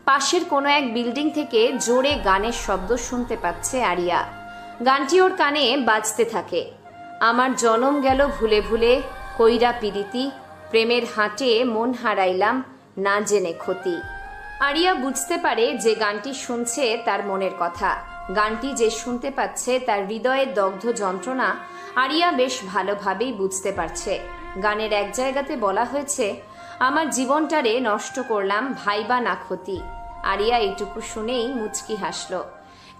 পাশের কোনো এক বিল্ডিং থেকে জোরে গানের শব্দ শুনতে পাচ্ছে আরিয়া। গানটি ওর কানে বাজতে থাকে। আমার জনম গেল ভুলে ভুলে, কইরা পিরিতি, প্রেমের হাটে মন হারাইলাম, না জেনে ক্ষতি। আরিয়া বুঝতে পারে যে গানটি শুনছে তার মনের কথা। গানটি যে শুনতে পাচ্ছে তার হৃদয়ের দগ্ধ যন্ত্রণা আরিয়া বেশ ভালোভাবেই বুঝতে পারছে। গানের এক জায়গাতে বলা হয়েছে, আমার জীবনটারে নষ্ট করলাম, ভাইবা না ক্ষতি। আরিয়া এইটুকু শুনেই মুচকি হাসল,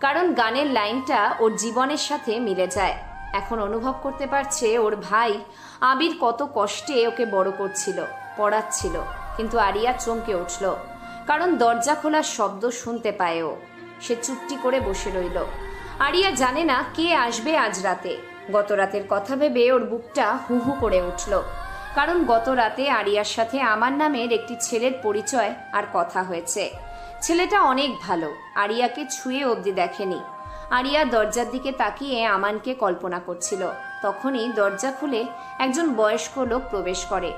কারণ গানের লাইনটা ওর জীবনের সাথে মিলে যায়। এখন অনুভব করতে পারছে ওর ভাই আবির কত কষ্টে ওকে বড় করছিল, পড়াচ্ছিল। কিন্তু আরিয়া চমকে উঠল, কারণ দরজা খোলার শব্দ শুনতে পায় ও। সে চুপটি করে বসে রইল। আরিয়া জানে না কে আসবে আজ রাতে। গত রাতের কথা ভেবে ওর বুকটা হু হু করে উঠল, কারণ গত রাতে আরিয়ার সাথে আমার নামের একটি ছেলের পরিচয় আর কথা হয়েছে। ছেলেটা অনেক ভালো, আরিয়াকে ছুঁয়ে অবধি দেখেনি। আরিয়া দরজার দিকে তাকিয়ে আমানকে কল্পনা করছিল। তখনই দরজা খুলে একজন বয়স্ক লোক প্রবেশ করে।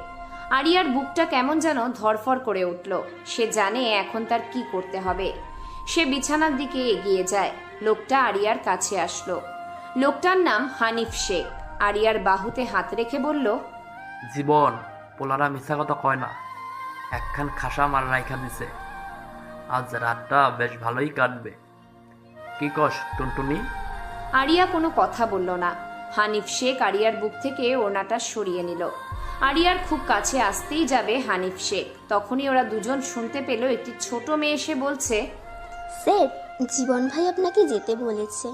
আরিয়ার বুকটা কেমন যেন ধরফর করে উঠল। সে জানে এখন তার কি করতে হবে। সে বিছানার দিকে এগিয়ে যায়। লোকটা আরিয়ার কাছে আসলো। লোকটার নাম হানিফ শেখ। আরিয়ার বাহুতে হাত রেখে বলল, জীবন পোলারা মিথ্যা কথা কয় না, একখান খাসা মার রাইখা দিছে, আজ রাতটা বেশ ভালোই কাটবে। কি কস টুনটুনি? আরিয়া কোনো কথা বলল না। হানিফ শেখ আরিয়ার বুক থেকে ওড়নাটা সরিয়ে নিল। আরিয়ার খুব কাছে আসতেই যাবে হানিফ শেখ, তখনই ওরা দুজন শুনতে পেল একটি ছোট মেয়ে এসে বলছে, স্যার, জীবন ভাই আপনাকে যেতে বলেছে।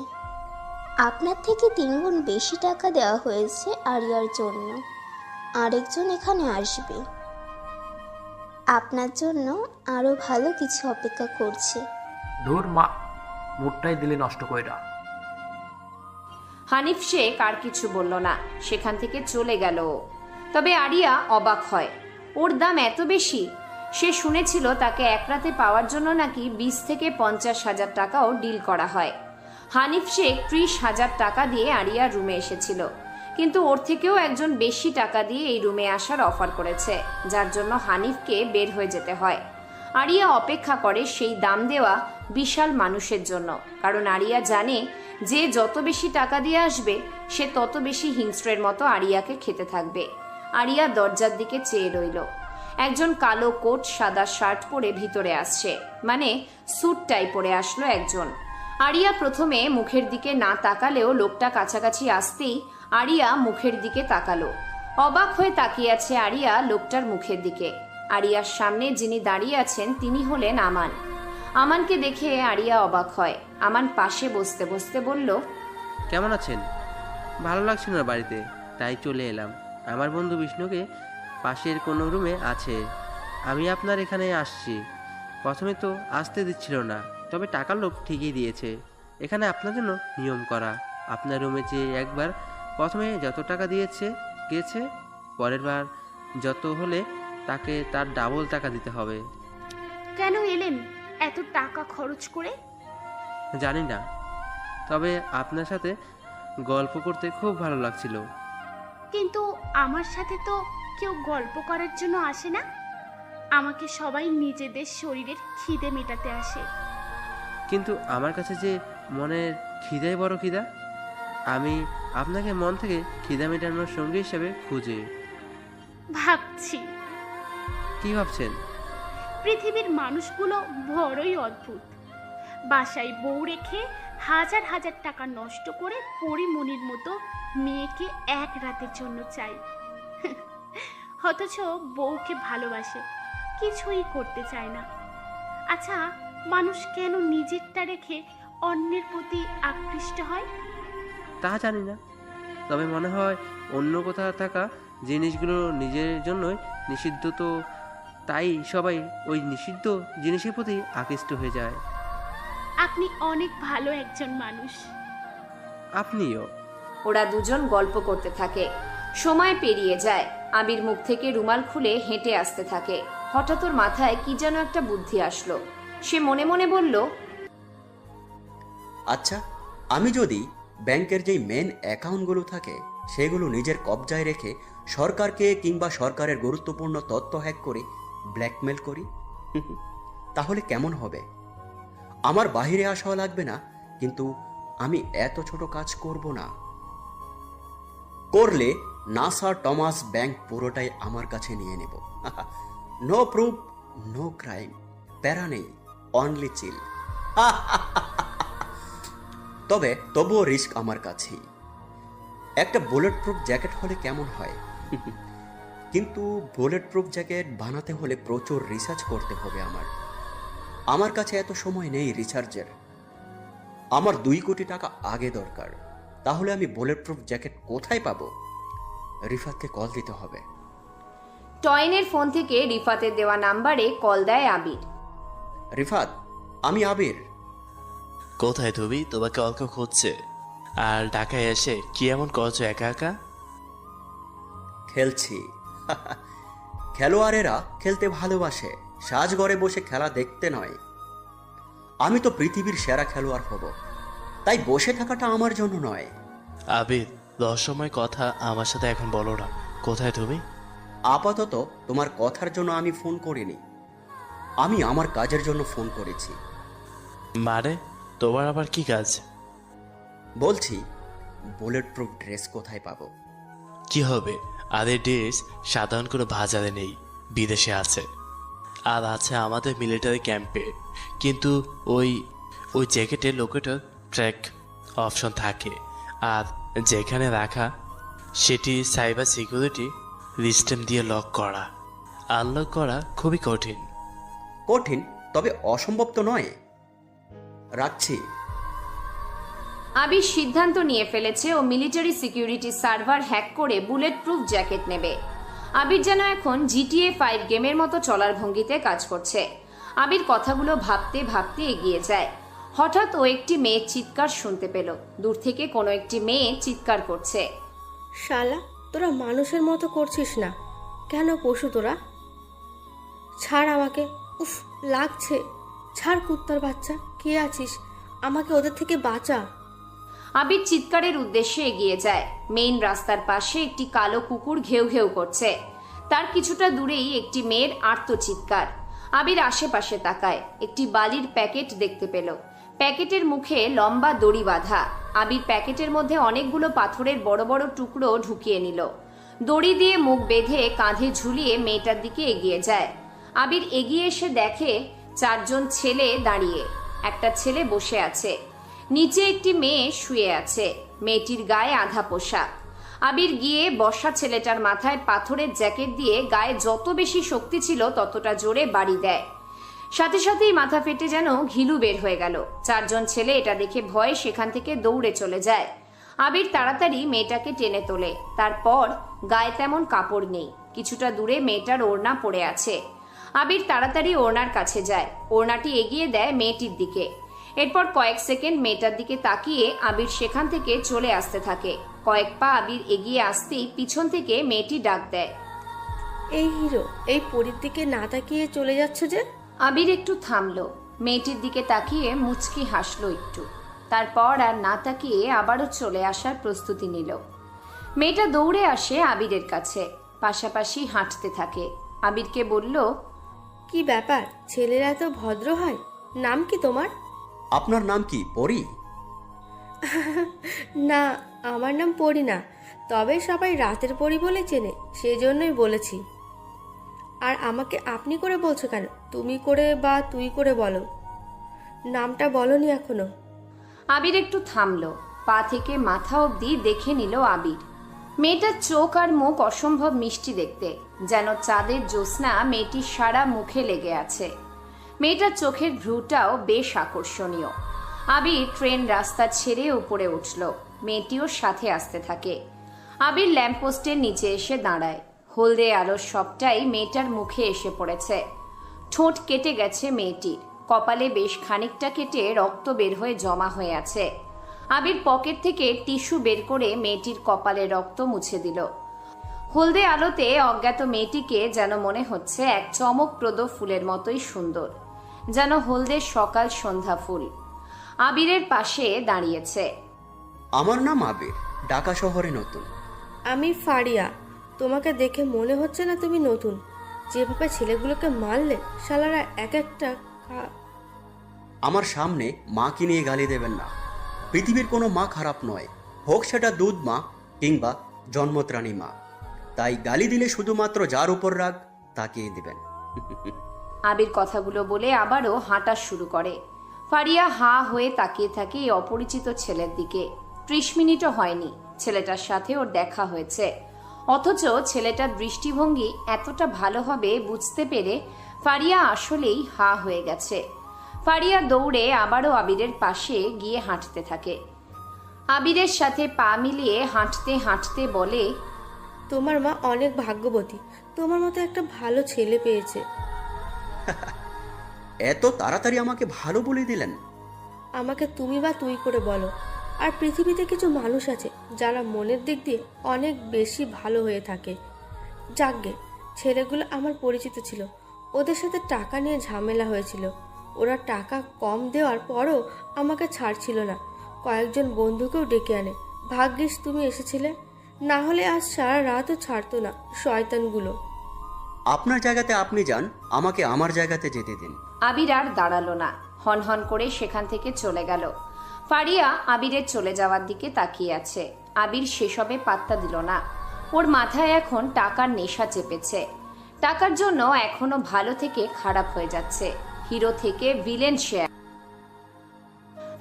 আপনার থেকে 3 গুণ বেশি টাকা দেওয়া হয়েছে আরিয়ার জন্য। আরেকজন এখানে আসবে, আপনার জন্য আরো ভালো কিছু অপেক্ষা করছে। ধুর মা, মুডটাই দিলে নষ্ট কইরা। হানিফ শেখ আর কিছু বলল না, সেখান থেকে চলে গেল। তবে আরিয়া অবাক হয়, ওর দাম এত বেশি। সে শুনেছিল তাকে এক রাতে পাওয়ার জন্য নাকি 20 থেকে 50,000 টাকাও ডিল করা হয়। হানিফ শেখ 30,000 টাকা দিয়ে আরিয়ার রুমে এসেছিল, কিন্তু ওর থেকেও একজন বেশি টাকা দিয়ে এই রুমে আসার অফার করেছে, যার জন্য হানিফকে বের হয়ে যেতে হয়। আরিয়া অপেক্ষা করে সেই দাম দেওয়া বিশাল মানুষের জন্য, কারণ আরিয়া জানে যে যত বেশি টাকা দিয়ে আসবে সে তত বেশি হিংস্রের মতো আরিয়াকে খেতে থাকবে। আরিয়া দরজার দিকে চেয়ে রইল। একজন কালো কোট সাদা শার্ট পরে ভিতরে আসছে, মানে স্যুট টাই পরে আসলো একজন। আরিয়া প্রথমে মুখের দিকে না তাকালেও লোকটা কাছাকাছি আসতেই আরিয়া মুখের দিকে তাকালো। অবাক হয়ে তাকিয়ে আছে আরিয়া লোকটার মুখের দিকে। আরিয়ার সামনে যিনি দাঁড়িয়ে আছেন তিনি হলেন আমান। আমানকে দেখে আরিয়া অবাক হয়। আমান পাশে বসতে বসতে বলল, কেমন আছেন? ভালো লাগছিল না বাড়িতে, তাই চলে এলাম। আমার বন্ধু বিষ্ণুকে পাশের কোনো রুমে আছে, আমি আপনার এখানে আসছি। প্রথমে তো আসতে দিচ্ছিল না, তবে টাকার লোভ ঠিকই দিয়েছে। এখানে আপনার জন্য নিয়ম করা, আপনার রুমে যে একবার প্রথমে যত টাকা গেছে পরের বার যত হলে তাকে তার ডাবল টাকা দিতে হবে। কেন এলেন এত টাকা খরচ করে? জানি না, তবে আপনার সাথে গল্প করতে খুব ভালো লাগছিল। কিন্তু আমার সাথে তো কেউ গল্প করার জন্য আসে না। আমাকে সবাই নিজেদের শরীরের খিদে মেটাতে আসে। কিন্তু আমার কাছে যে মনের খিদাই বড় খিদা। আমি আপনাকে মন থেকে খিদা মেটানোর সঙ্গী হিসেবে খুঁজি। ভাবছি। কি ভাবছেন? পৃথিবীর মানুষগুলো বড়ই অদ্ভুত। বাসায় বউ রেখে হাজার হাজার টাকা নষ্ট করে পরিমণির মতো মেয়েকে এক রাতের জন্য চাই, অথচ বউকে ভালোবাসে, কিছুই করতে চায় না। আচ্ছা, মানুষ কেন নিজেরটা রেখে অন্যের প্রতি আকৃষ্ট হয়? তা জানি না, তবে মনে হয় অন্য কোথাও থাকা জিনিসগুলো নিজের জন্যই নিষিদ্ধ, তো তাই সবাই ওই নিষিদ্ধ জিনিসের প্রতি আকৃষ্ট হয়ে যায়। আপনি অনেক ভালো একজন মানুষ। আপনিও। ওরা দুজন গল্প করতে থাকে। সময় পেরিয়ে যায়। আবির মুখ থেকে রুমাল খুলে হেঁটে আসতে থাকে। হঠাৎ ওর মাথায় কি যেন একটা বুদ্ধি আসলো। সে মনে মনে বলল, আচ্ছা, আমি যদি ব্যাংকের যেই মেন অ্যাকাউন্টগুলো থাকে সেগুলো নিজের কবজায় রেখে সরকারকে কিংবা সরকারের গুরুত্বপূর্ণ তথ্য হ্যাক করে ব্ল্যাকমেল করি? তাহলে কেমন হবে? আমার বাইরে আসাও লাগবে না, কিন্তু আমি এত ছোট কাজ করব না। করলে নাসা টমাস ব্যাংক পুরোটাই আমার কাছে নিয়ে নেব। নো প্রুফ, নো ক্রাইম, প্যারা নেই, অনলি চিল। তবুও রিস্ক আমার কাছেই। একটা বুলেট প্রুফ জ্যাকেট হলে কেমন হয়? কিন্তু বুলেট প্রুফ জ্যাকেট বানাতে হলে প্রচুর রিসার্চ করতে হবে। আমার কাছে এত সময় নেই রিসার্চের। আমার 2 কোটি টাকা আগে দরকার। তাহলে আমি বুলেট প্রুফ জ্যাকেট কোথায় পাবো? রিফাতকে কল দিতে হবে। টয়নের ফোন থেকে রিফাতের দেওয়া নাম্বারে কল দেয় আবির। রিফাত, আমি আবির। কোথায় তুমি? তোমাকে অল্প খুঁজছে। আর ঢাকায় এসে কি এমন করছো একা একা? খেলছি। খেলোয়াড়েরা খেলতে ভালোবাসে, সাজঘরে বসে খেলা দেখতে নয়। আমি তো পৃথিবীর সেরা খেলোয়াড় হব, তাই বসে থাকাটা আমার জন্য নয়। আবির, রহস্যময় কথা আমার সাথে এখন বলো না। কোথায় তুমি? আপাতত তোমার কথার জন্য আমি ফোন করিনি, আমি আমার কাজের জন্য ফোন করেছি। মানে তোমার আবার কি কাজ? বলছি, বুলেট প্রুফ ড্রেস কোথায় পাবো? কি হবে? আদের ড্রেস সাধারণ কোনো বাজারে নেই, বিদেশে আছে। আর আছে আমাদের মিলিটারি ক্যাম্পে। কিন্তু ওই জ্যাকেটে লোকেটার ট্র্যাক অপশন থাকে। আর যেখানে রাখা সেটি সাইবার সিকিউরিটি সিস্টেম দিয়ে লক করা। আনলক করা খুবই কঠিন। কঠিন, তবে অসম্ভব তো নয়। রাখছি। আবির সিদ্ধান্ত নিয়ে ফেলেছে ও মিলিটারি সিকিউরিটি সার্ভার হ্যাক করে বুলেট প্রুফ জ্যাকেট নেবে। আবির যেন এখন GTA 5 গেমের মতো চলার ভঙ্গিতে কাজ করছে। আবির কথাগুলো ভাবতে ভাবতে এগিয়ে যায়। হঠাৎ ও একটি মেয়ের চিৎকার শুনতে পেল। দূর থেকে কোনো একটি মেয়ে চিৎকার করছে। শালা, তোরা মানুষের মতো করছিস না কেন? পশু তোরা। ছাড় আমাকে, উফ লাগছে। ছাড় কুত্তার বাচ্চা, কে আছিস? আমাকে ওদের থেকে বাঁচা। আবির চিৎকারের উদ্দেশ্যে এগিয়ে যায়। মেইন রাস্তার পাশে একটি কালো কুকুর ঘেউ ঘেউ করছে। তার কিছুটা দূরেই একটি মেয়ের আর্তচিৎকার। আবির আশেপাশে তাকায়, একটি বালির প্যাকেট দেখতে পেল। প্যাকেটের মুখে লম্বা দড়ি বাঁধা। আবির প্যাকেটের মধ্যে অনেকগুলো পাথরের বড় বড় টুকরো ঢুকিয়ে নিল। দড়ি দিয়ে মুখ বেঁধে কাঁধে ঝুলিয়ে মেয়েটার দিকে এগিয়ে যায়। আবির এগিয়ে এসে দেখে 4 জন ছেলে দাঁড়িয়ে, একটা ছেলে বসে আছে, নিচে একটি মেয়ে শুয়ে আছে। মেয়েটির গায়ে আধা পোশাক। আবির গিয়ে বসা ছেলেটার মাথায় পাথরের জ্যাকেট দিয়ে গায়ে যত বেশি শক্তি ছিল ততটা জোরে বাড়ি দেয়। সাথে সাথেই মাথা ফেটে যেন ঘিলু বের হয়ে গেল। 4 জন ছেলে এটা দেখে ভয়ে সেখান থেকে দৌড়ে চলে যায়। আবির তাড়াতাড়ি মেয়েটাকে টেনে তোলে। তারপর গায়ে তেমন কাপড় নেই, কিছুটা দূরে মেয়েটার ওড়না পড়ে আছে। আবির তাড়াতাড়ি ওড়নার কাছে যায়, ওড়নাটি এগিয়ে দেয় মেয়েটির দিকে। এরপর কয়েক সেকেন্ড মেয়েটার দিকে তাকিয়ে আবির সেখান থেকে চলে আসতে থাকে। কয়েক পা আবির এগিয়ে আসতেই পিছন থেকে মেয়েটি ডাক দেয়, এই হিরো, এই পরীর দিকে না তাকিয়ে চলে যাচ্ছ যে? আবির একটু থামলো, মেয়েটির দিকে তাকিয়ে মুচকি হাসলো একটু। তারপর আর না তাকিয়ে আবারও চলে আসার প্রস্তুতি নিল। মেয়েটা দৌড়ে আসে আবিরের কাছে, পাশাপাশি হাঁটতে থাকে। আবিরকে বলল, কি ব্যাপার, ছেলেরা এত ভদ্র হয়? নাম কি তোমার? আপনার নাম কি, পরি? না, আমার নাম পরি না, তবে সবাই রাতের পরি বলে চেনে, সেজন্যই বলেছি। আর আমাকে আপনি করে বলছো কেন? তুমি করে বা তুই করে বলো। নামটা বলনি এখনো। আবির একটু থামলো, পা থেকে মাথা অবধি দেখে নিল আবির। মেয়েটার চোখ আর মুখ অসম্ভব মিষ্টি দেখতে, যেন চাঁদের জ্যোৎস্না মেয়েটির সারা মুখে লেগে আছে। মেয়েটার চোখের ভ্রুটাও বেশ আকর্ষণীয়। আবির ট্রেন রাস্তা ছেড়ে উপরে উঠল, মেয়েটিও সাথে আসতে থাকে। আবির ল্যাম্পপোস্টের নিচে এসে দাঁড়ায়। হলদে আলোর সবটাই মেয়েটার মুখে এসে পড়েছে। ঠোঁট কেটে গেছে মেয়েটির, কপালে বেশ খানিকটা কেটে রক্ত বের হয়ে জমা হয়ে আছে। আবির পকেট থেকে টিস্যু বের করে মেয়েটির কপালে রক্ত মুছে দিল। হলদে আলোতে অজ্ঞাত মেয়েটিকে যেন মনে হচ্ছে এক চমকপ্রদ ফুলের মতোই সুন্দর, যেন হলদে সকাল সন্ধ্যা ফুল। আবিরের পাশে দাঁড়িয়েছে। আমার নাম আবির, ঢাকা শহরে নতুন। আমি ফারিয়া, তোমাকে দেখে মনে হচ্ছে না তুমি নতুন? যেভাবে ছেলেগুলোকে মারলে, শালারা এক একটা আমার সামনে মাকে নিয়ে গালি দেবেন না। পৃথিবীর কোনো মা খারাপ নয়, হোক সেটা দুধ মা কিংবা জন্মত্রাণী মা। তাই গালি দিলে শুধুমাত্র যার উপর রাগ তাকিয়ে দিবেন। আবির কথাগুলো বলে আবারও হাঁটা শুরু করে। ফারিয়া হা হয়ে তাকিয়ে থাকে এই অপরিচিত ছেলের দিকে। 30 মিনিটও হয়নি ছেলেটার সাথে ওর দেখা হয়েছে, অথচ ছেলেটার দৃষ্টিভঙ্গি এতটা ভালো হবে বুঝতে পেরে ফারিয়া আসলেই হা হয়ে গেছে। ফারিয়া দৌড়ে আবারও আবিরের পাশে গিয়ে হাঁটতে থাকে। আবিরের সাথে পা মিলিয়ে হাঁটতে হাঁটতে বলে, তোমার মা অনেক ভাগ্যবতী, তোমার মতো একটা ভালো ছেলে পেয়েছে। এত তাড়াতাড়ি আমাকে ভালো বলে দিলেন? আমাকে তুমি বা তুই করে বলো। আর পৃথিবীতে কিছু মানুষ আছে যারা মনের দিক দিয়ে অনেক বেশি ভালো হয়ে থাকে। যাকগে, ছেলেগুলো আমার পরিচিত ছিল, ওদের সাথে টাকা নিয়ে ঝামেলা হয়েছিল। ওরা টাকা কম দেওয়ার পরও আমাকে ছাড়ছিল না, কয়েকজন বন্ধুকেও ডেকে আনে। ভাগ্যিস তুমি এসেছিলে, না হলে আজ সারা রাতও ছাড়তো না শয়তানগুলো। আপনার জায়গাতে আপনি যান, আমাকে আমার জায়গাতে যেতে দিন। আবির আর দাঁড়ালো না, হনহন করে সেখান থেকে চলে গেল। ফারিয়া আবিরের চলে যাওয়ার দিকে তাকিয়ে আছে। আবির সেসবে পাত্তা দিল না। ওর মাথায় এখন টাকার নেশা চেপেছে। টাকার জন্য এখনো ভালো থেকে খারাপ হয়ে যাচ্ছে, হিরো থেকে ভিলেন সে।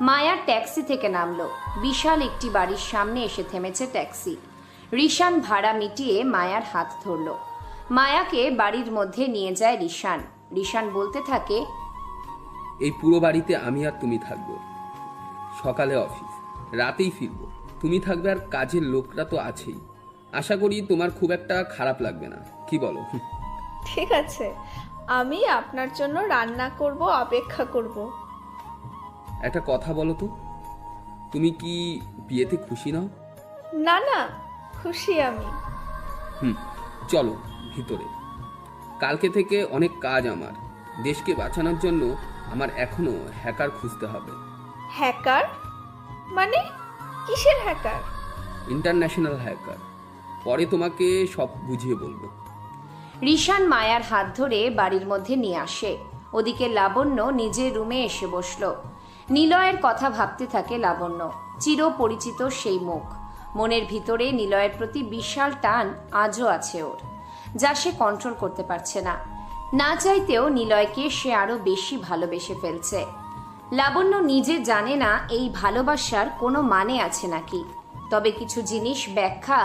মায়া ট্যাক্সি থেকে নামলো। বিশাল একটি বাড়ির সামনে এসে থেমেছে ট্যাক্সি। রিশান ভাড়া মিটিয়ে মায়ার হাত ধরল। মায়াকে বাড়ির মধ্যে নিয়ে যায় রিশান। রিশান বলতে থাকে, এই পুরো বাড়িতে আমি আর তুমি থাকবো। সকালে অফিস, রাতেই ফিরবো। তুমি থাকবে আর কাজের লোকরা তো আছেই। আশা করি তোমার খুব একটা খারাপ লাগবে না, কি বলো? ঠিক আছে, আমি আপনার জন্য রান্না করব, অপেক্ষা করব। একটা কথা বলো তো, তুমি কি বিয়েতে খুশি নাও? না না, খুশি আমি। চলো ভিতরে। কালকে থেকে অনেক কাজ আমার। দেশকে বাঁচানোর জন্য আমার এখনো হ্যাকার খুঁজতে হবে। হ্যাকার মানে? কিসের হ্যাকার? International hacker. পরে তোমাকে সব বুঝিয়ে বলবো। রিশান মায়ার হাত ধরে বাড়ির মধ্যে নিয়ে আসে। ওদিকে লাবণ্য নিজের রুমে এসে বসল। নিলয়ের কথা ভাবতে থাকে লাবণ্য। চিরপরিচিত সেই মুখ। মনের ভিতরে নিলয়ের প্রতি বিশাল টান আজও আছে ওর, যা সে কন্ট্রোল করতে পারছে না। না চাইতেও নিলয়কে সে আরো বেশি ভালোবেসে ফেলছে। লাবণ্য নিজে জানে না এই ভালোবাসার কোনো মানে আছে নাকি, তবে কিছু জিনিস ব্যাখ্যা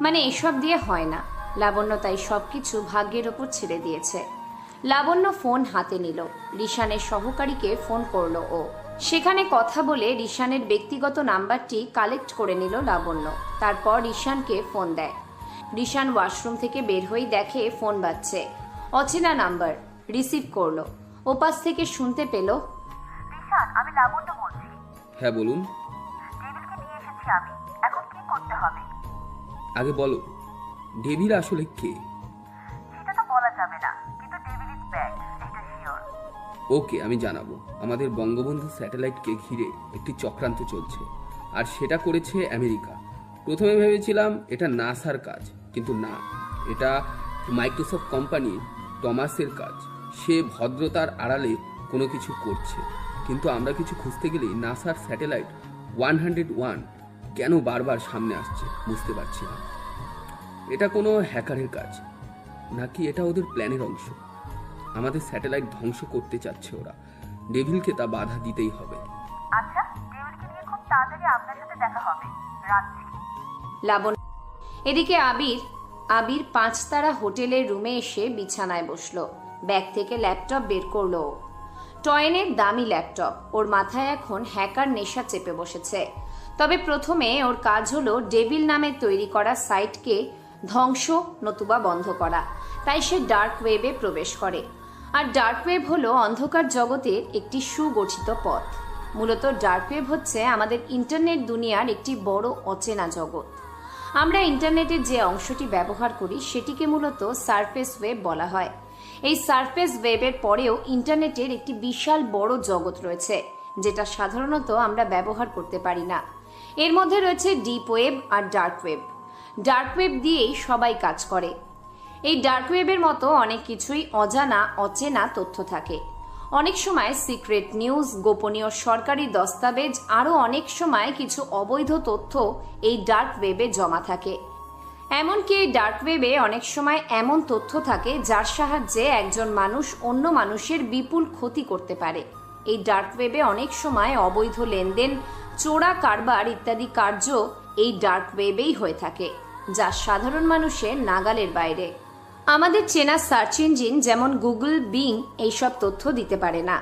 মানে এসব দিয়ে হয় না। লাবণ্য তাই সবকিছু ভাগ্যের ওপর ছেড়ে দিয়েছে। লাবণ্য ফোন হাতে নিল। রিশানের সহকারীকে ফোন করলো ও। সেখানে কথা বলে রিশানের ব্যক্তিগত নাম্বারটি কালেক্ট করে নিল লাবণ্য। তারপর রিশানকে ফোন দেয়। রিশান ওয়াশরুম থেকে বের হয়ে দেখে ফোন বাজছে। অচেনা নাম্বার। রিসিভ করলো। ওপাশ থেকে শুনতে পেল, রিশান, আমি লাবণ্য বলছি। হ্যাঁ বলুন। ডেভিলকে নিয়ে এসেছি আমি, এখন কি করতে হবে? আগে বলো, ডেভিল আসলে কে? সেটা তো বলা যাবে না, কিন্তু ডেভিল ইজ ব্যাক, এটা শিওর। ওকে, আমি জানাবো। আমাদের বঙ্গবন্ধু স্যাটেলাইটকে ঘিরে একটি চক্রান্ত চলছে, আর সেটা করেছে আমেরিকা। প্রথমে ভেবেছিলাম এটা নাসার কাজ, কিন্তু না, এটা মাইক্রোসফট কোম্পানি টমাসের কাজ। সে ভদ্রতার আড়ালে কোনো কিছু করছে, কিন্তু আমরা কিছু খুঁজতে গেলেই নাসার স্যাটেলাইট 101 কেন বারবার সামনে আসছে বুঝতে পারছি না। এটা কোনো হ্যাকারের কাজ নাকি এটা ওদের প্ল্যানের অংশ? আমাদের স্যাটেলাইট ধ্বংস করতে চাচ্ছে ওরা। ডেভিলকে তা বাধা দিতেই হবে। আচ্ছা, ডেভিলকে নিয়ে খুব তাড়াতাড়ি আপনার সাথে দেখা হবে। রাখছি। লাবণ্য। এদিকে আবির 5 তারা হোটেলের রুমে এসে বিছানায় বসলো। ব্যাগ থেকে ল্যাপটপ বের করলো। টয়েনের দামি ল্যাপটপ। ওর মাথায় এখন হ্যাকার নেশা চেপে বসেছে। তবে প্রথমে ওর কাজ হলো ডেভিল নামে তৈরি করা সাইটকে ধ্বংস নতুবা বন্ধ করা। তাই সে ডার্ক ওয়েবে প্রবেশ করে। আর ডার্ক ওয়েব হলো অন্ধকার জগতের একটি সুগঠিত পথ। মূলত ডার্ক ওয়েব হচ্ছে আমাদের ইন্টারনেট দুনিয়ার একটি বড় অচেনা জগৎ। আমরা ইন্টারনেটের যে অংশটি ব্যবহার করি সেটিকে মূলত সারফেস ওয়েব বলা হয়। এই সারফেস ওয়েবের পরেও ইন্টারনেটের একটি বিশাল বড় জগৎ রয়েছে, যেটা সাধারণত আমরা ব্যবহার করতে পারি না। এর মধ্যে রয়েছে ডিপ ওয়েব আর ডার্ক ওয়েব। ডার্ক ওয়েব দিয়েই সবাই কাজ করে। এই ডার্ক ওয়েবের মতো অনেক কিছুই অজানা অচেনা তথ্য থাকে। অনেক সময় সিক্রেট নিউজ, গোপনীয় সরকারি দস্তাবেজ, আরও অনেক সময় কিছু অবৈধ তথ্য এই ডার্ক ওয়েবে জমা থাকে। এমনকি এই ডার্ক ওয়েবে অনেক সময় এমন তথ্য থাকে যার সাহায্যে একজন মানুষ অন্য মানুষের বিপুল ক্ষতি করতে পারে। এই ডার্ক ওয়েবে অনেক সময় অবৈধ লেনদেন, চোরা কারবার ইত্যাদি কার্য এই ডার্ক ওয়েবেই হয়ে থাকে, যা সাধারণ মানুষের নাগালের বাইরে। আমাদের চেনা সার্চ ইঞ্জিন যেমন গুগল, বিং এইসব তথ্য দিতে পারে না।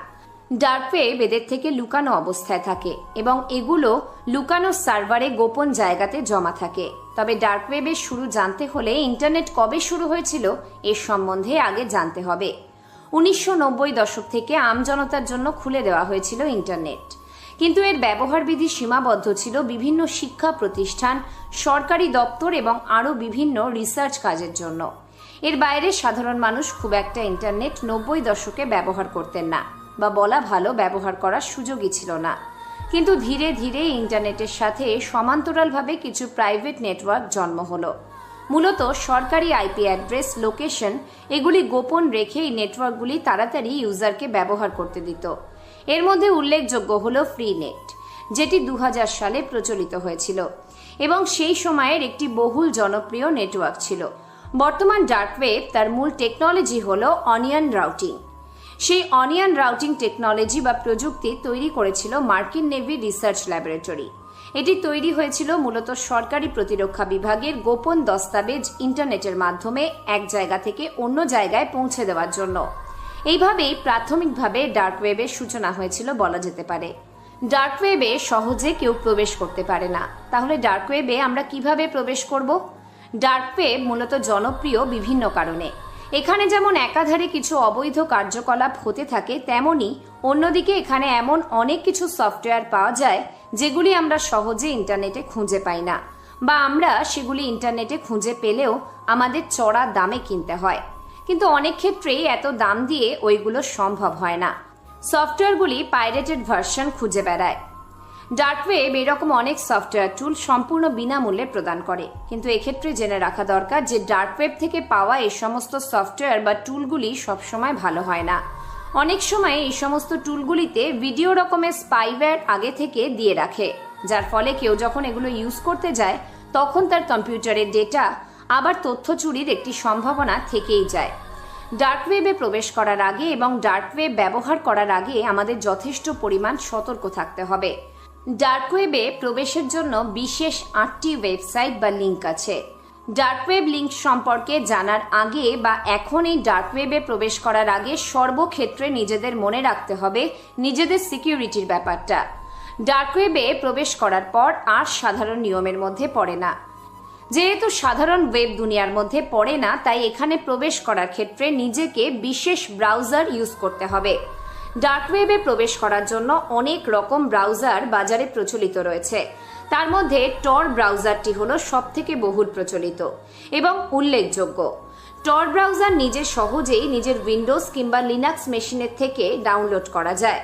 ডার্ক ওয়েব এদের থেকে লুকানো অবস্থায় থাকে এবং এগুলো লুকানো সার্ভারে গোপন জায়গাতে জমা থাকে। তবে ডার্ক ওয়েবের শুরু জানতে হলে ইন্টারনেট কবে শুরু হয়েছিল এর সম্বন্ধে আগে জানতে হবে। 1990 দশক থেকে আমজনতার জন্য খুলে দেওয়া হয়েছিল ইন্টারনেট, কিন্তু এর ব্যবহার বিধি সীমাবদ্ধ ছিল বিভিন্ন শিক্ষা প্রতিষ্ঠান, সরকারি দপ্তর এবং আরও বিভিন্ন রিসার্চ কাজের জন্য। এর বাইরে সাধারণ মানুষ খুব একটা ইন্টারনেট 90 দশকে ব্যবহার করতেন না, বা বলা ভালো ব্যবহার করার সুযোগই ছিল না। কিন্তু ধীরে ধীরে ইন্টারনেটের সাথে সমান্তরালভাবে কিছু প্রাইভেট নেটওয়ার্ক জন্ম হলো। মূলত সরকারি আইপি অ্যাড্রেস, লোকেশন এগুলি গোপন রেখে এই নেটওয়ার্কগুলি তাড়াতাড়ি ইউজারকে ব্যবহার করতে দিত। এর মধ্যে উল্লেখযোগ্য হলো ফ্রি নেট, যেটি 2000 সালে প্রচলিত হয়েছিল এবং সেই সময়ের একটি বহুল জনপ্রিয় নেটওয়ার্ক ছিল। বর্তমান ডার্ক ওয়েব তার মূল টেকনোলজি হলো অনিয়ন রাউটিং। সেই অনিয়ন রাউটিং টেকনোলজি বা প্রযুক্তি তৈরি করেছিল মার্কিন নেভি রিসার্চ ল্যাবরেটরি। এটি তৈরি হয়েছিল মূলত সরকারি প্রতিরক্ষা বিভাগের গোপন দস্তাবেজ ইন্টারনেটের মাধ্যমে এক জায়গা থেকে অন্য জায়গায় পৌঁছে দেওয়ার জন্য। এইভাবেই প্রাথমিকভাবে ডার্ক ওয়েবের সূচনা হয়েছিল বলা যেতে পারে। ডার্ক ওয়েবে সহজে কেউ প্রবেশ করতে পারে না। তাহলে ডার্ক ওয়েবে আমরা কিভাবে প্রবেশ করব? ডার্ক ওয়েব মূলত জনপ্রিয় বিভিন্ন কারণে। এখানে যেমন একাধারে কিছু অবৈধ কার্যকলাপ হতে থাকে, তেমনি অন্যদিকে এখানে এমন অনেক কিছু সফটওয়্যার পাওয়া যায় যেগুলি আমরা সহজে ইন্টারনেটে খুঁজে পাই না, বা আমরা সেগুলি ইন্টারনেটে খুঁজে পেলেও আমাদের চড়া দামে কিনতে হয়। কিন্তু অনেক ক্ষেত্রেই এত দাম দিয়ে ওইগুলো সম্ভব হয় না। সফটওয়্যারগুলি পাইরেটেড ভার্সন খুঁজে বেড়ায়। ডার্ক ওয়েব এরকম অনেক সফটওয়্যার টুল সম্পূর্ণ বিনামূল্যে প্রদান করে, কিন্তু এক্ষেত্রে জেনে রাখা দরকার যে ডার্ক ওয়েব থেকে পাওয়া এই সমস্ত সফটওয়্যার বা টুলগুলি সবসময় ভালো হয় না। অনেক সময় এই সমস্ত টুলগুলিতে ভিডিও রকমের স্পাইওয়্যার আগে থেকে দিয়ে রাখে, যার ফলে কেউ যখন এগুলো ইউজ করতে যায় তখন তার কম্পিউটারের ডেটা আবার তথ্য চুরির একটি সম্ভাবনা থেকেই যায়। ডার্ক ওয়েবে প্রবেশ করার আগে এবং ডার্ক ওয়েব ব্যবহার করার আগে আমাদের যথেষ্ট পরিমাণ সতর্ক থাকতে হবে। ডার্ক ওয়েবে প্রবেশের জন্য বিশেষ 8টি ওয়েবসাইট বা লিঙ্ক আছে। ডার্ক ওয়েব লিঙ্ক সম্পর্কে জানার আগে বা এখন এই ডার্ক ওয়েবে প্রবেশ করার আগে সর্বক্ষেত্রে নিজেদের মনে রাখতে হবে নিজেদের সিকিউরিটির ব্যাপারটা। ডার্ক ওয়েবে প্রবেশ করার পর আর সাধারণ নিয়মের মধ্যে পড়ে না। যেহেতু সাধারণ ওয়েব দুনিয়ার মধ্যে পড়ে না, তাই এখানে প্রবেশ করার ক্ষেত্রে নিজেকে বিশেষ ব্রাউজার ইউজ করতে হবে। ডার্ক ওয়েবে প্রবেশ করার জন্য অনেক রকম ব্রাউজার বাজারে প্রচলিত রয়েছে। তার মধ্যে টর ব্রাউজারটি হলো সবথেকে বহুল প্রচলিত এবং উল্লেখযোগ্য। টর ব্রাউজার নিজে সহজেই নিজের উইন্ডোজ কিংবা লিনাক্স মেশিনের থেকে ডাউনলোড করা যায়।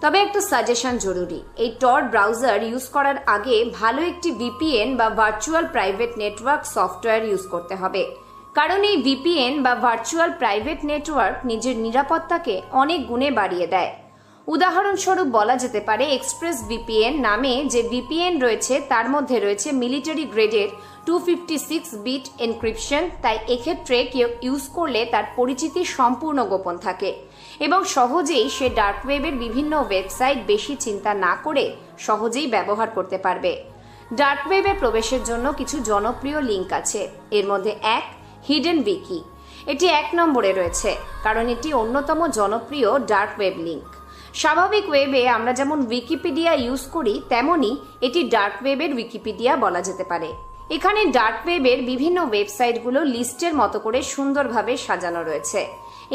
তবে একটা সাজেশন জরুরি, এই টর ব্রাউজার ইউজ করার আগে ভালো একটি ভিপিএন বা virtual private network software use করতে হবে, কারণ এই ভিপিএন বা ভার্চুয়াল প্রাইভেট নেটওয়ার্ক নিজের নিরাপত্তাকে অনেক গুণে বাড়িয়ে দেয়। উদাহরণস্বরূপ বলা যেতে পারে এক্সপ্রেস ভিপিএন নামে যে ভিপিএন রয়েছে তার মধ্যে রয়েছে মিলিটারি গ্রেডের 256 বিট এনক্রিপশন। তাই এক্ষেত্রে কেউ ইউজ করলে তার পরিচিতি সম্পূর্ণ গোপন থাকে এবং সহজেই সে ডার্ক ওয়েবের বিভিন্ন ওয়েবসাইট বেশি চিন্তা না করে সহজেই ব্যবহার করতে পারবে। ডার্ক ওয়েবে প্রবেশের জন্য কিছু জনপ্রিয় লিঙ্ক আছে। এর মধ্যে এক, হিডেন উইকি। এটি 1 নম্বরে রয়েছে কারণ এটি অন্যতম জনপ্রিয় ডার্ক ওয়েব লিঙ্ক। স্বাভাবিক ওয়েবে আমরা যেমন উইকিপিডিয়া ইউজ করি, তেমনি এটি ডার্ক ওয়েবের উইকিপিডিয়া বলা যেতে পারে। এখানে ডার্ক ওয়েবের বিভিন্ন ওয়েবসাইটগুলো লিস্টের মতো করে সুন্দরভাবে সাজানো রয়েছে।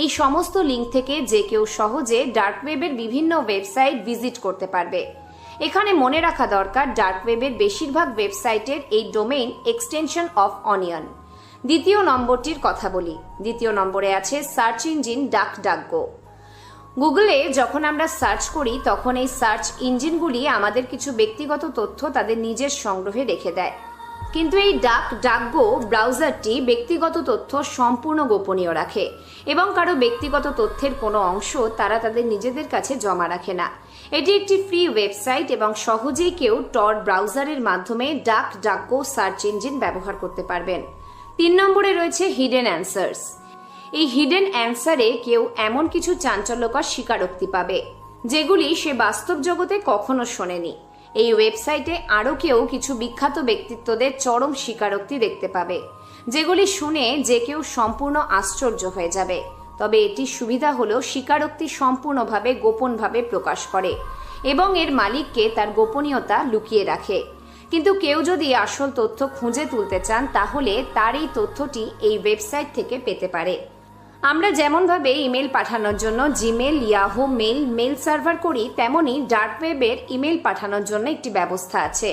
এই সমস্ত লিঙ্ক থেকে যে কেউ সহজে ডার্ক ওয়েবের বিভিন্ন ওয়েবসাইট ভিজিট করতে পারবে। এখানে মনে রাখা দরকার ডার্ক ওয়েবের বেশিরভাগ ওয়েবসাইটের এই ডোমেইন এক্সটেনশন অফ অনিয়ন। দ্বিতীয় নম্বরটির কথা বলি। দ্বিতীয় নম্বরে আছে সার্চ ইঞ্জিন ডাকডাকগো। গুগলে যখন আমরা সার্চ করি তখন এই সার্চ ইঞ্জিনগুলি আমাদের কিছু ব্যক্তিগত তথ্য তাদের নিজের সংগ্রহে রেখে দেয়। কিন্তু এই ডাকগো ব্রাউজারটি ব্যক্তিগত তথ্য সম্পূর্ণ গোপনীয় রাখে এবং কারো ব্যক্তিগত তথ্যের কোনো অংশ তারা তাদের নিজেদের কাছে জমা রাখে না। এটি একটি ফ্রি ওয়েবসাইট এবং সহজেই কেউ টর ব্রাউজারের মাধ্যমে ডাকগো সার্চ ইঞ্জিন ব্যবহার করতে পারবেন। 3 নম্বরে রয়েছে হিডেন অ্যান্সার্স। এই হিডেন অ্যান্সারে কেউ এমন কিছু চাঞ্চল্যকর স্বীকারোক্তি পাবে যেগুলি সে বাস্তব জগতে কখনো শোনেনি। এই ওয়েবসাইটে আরও কেউ কিছু বিখ্যাত ব্যক্তিত্বদের চরম স্বীকারোক্তি দেখতে পাবে যেগুলি শুনে যে কেউ সম্পূর্ণ আশ্চর্য হয়ে যাবে। তবে এটির সুবিধা হলো স্বীকারোক্তি সম্পূর্ণভাবে গোপনভাবে প্রকাশ করে এবং এর মালিককে তার গোপনীয়তা লুকিয়ে রাখে। কিন্তু কেউ যদি আসল তথ্য খুঁজে তুলতে চান তাহলে তার এই তথ্যটি এই ওয়েবসাইট থেকে পেতে পারে। আমরা যেমনভাবে ইমেল পাঠানোর জন্য জিমেল, ইয়াহু মেল সার্ভার করি, তেমনি ডার্ক ওয়েবের ইমেল পাঠানোর জন্য একটি ব্যবস্থা আছে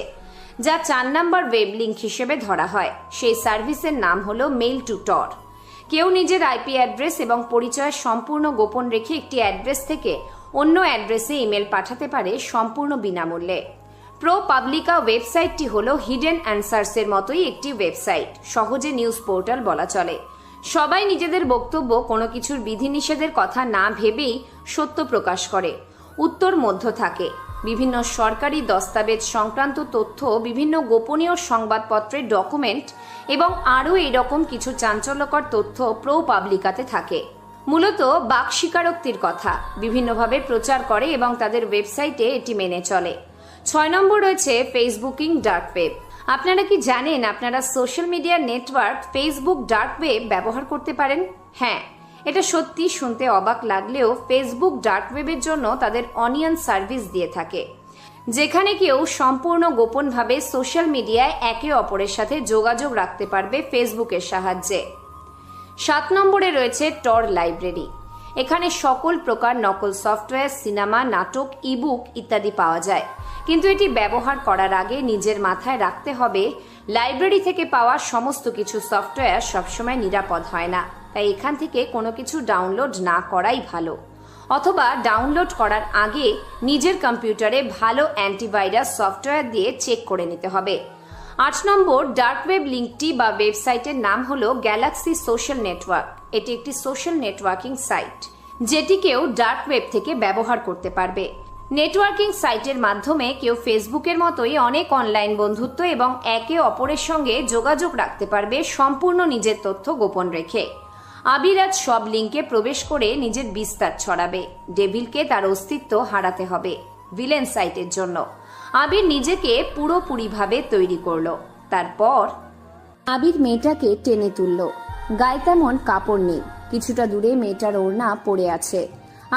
যা 4 নম্বর ওয়েব লিঙ্ক হিসেবে ধরা হয়। সেই সার্ভিসের নাম হলো মেল টু টর। কেউ নিজের আইপি অ্যাড্রেস এবং পরিচয় সম্পূর্ণ গোপন রেখে একটি অ্যাড্রেস থেকে অন্য অ্যাড্রেসে ইমেল পাঠাতে পারে সম্পূর্ণ বিনামূল্যে। প্রো পাবলিকা ওয়েবসাইটটি হলো হিডেন অ্যান্সার্সের মতোই একটি ওয়েবসাইট, সহজে নিউজ পোর্টাল বলা চলে। সবাই নিজেদের বক্তব্য কোনো কিছুর বিধিনিষেধের কথা না ভেবেই সত্য প্রকাশ করে। উত্তর মধ্য থাকে। বিভিন্ন সরকারি দস্তাবেজ সংক্রান্ত তথ্য, বিভিন্ন গোপনীয় সংবাদপত্রের ডকুমেন্ট এবং আরও এরকম কিছু চাঞ্চল্যকর তথ্য প্রো পাবলিকাতে থাকে। মূলত বাক স্বীকারোক্তির কথা বিভিন্নভাবে প্রচার করে এবং তাদের ওয়েবসাইটে এটি মেনে চলে। 6 নম্বর রয়েছে ফেসবুকিং ডার্ক ওয়েব। আপনারা কি জানেন আপনারা social media network Facebook dark web ব্যবহার করতে পারেন? হ্যাঁ, এটা সত্যি শুনতে অবাক লাগলেও ফেসবুক ডার্ক ওয়েবের জন্য তাদের অনিয়ন সার্ভিস দিয়ে থাকে, যেখানে কেউ সম্পূর্ণ গোপনভাবে সোশ্যাল মিডিয়ায় একে অপরের সাথে যোগাযোগ রাখতে পারবে ফেসবুকের সাহায্যে। 7 নম্বরে রয়েছে টর লাইব্রেরি। এখানে সকল প্রকার নকল সফটওয়্যার, সিনেমা, নাটক, ইবুক ইত্যাদি পাওয়া যায়। কিন্তু এটি ব্যবহার করার আগে নিজের মাথায় রাখতে হবে লাইব্রেরি থেকে পাওয়া সমস্ত কিছু সফটওয়্যার সবসময় নিরাপদ হয় না, তাই এখান থেকে কোনো কিছু ডাউনলোড না করাই ভালো, অথবা ডাউনলোড করার আগে নিজের কম্পিউটারে ভালো অ্যান্টিভাইরাস সফটওয়্যার দিয়ে চেক করে নিতে হবে। 8 নম্বর ডার্ক ওয়েব লিঙ্কটি বা ওয়েবসাইটের নাম হলো গ্যালাক্সি সোশ্যাল নেটওয়ার্ক। এটি একটি সোশ্যাল নেটওয়ার্কিং সাইট যেটি কেউ ডার্ক ওয়েব থেকে ব্যবহার করতে পারবে। নেটওয়ার্কিং সাইটের মাধ্যমে কেউ ফেসবুকের মতোই অনেক অনলাইন বন্ধুত্ব এবং একে অপরের সঙ্গে যোগাযোগ রাখতে পারবে সম্পূর্ণ নিজের তথ্য গোপন রেখে। আবির আজ সব লিঙ্কে প্রবেশ করে নিজের বিস্তার ছড়াবে। ডেভিলকে তার অস্তিত্ব হারাতে হবে ভিলেন সাইটের জন্য। আবির নিজেকে পুরোপুরিভাবে তৈরি করলো। তারপর আবির মেয়েটাকে টেনে তুলল। গায়ে তেমন কাপড় নেই, কিছুটা দূরে মেয়েটার ওড়না পড়ে আছে।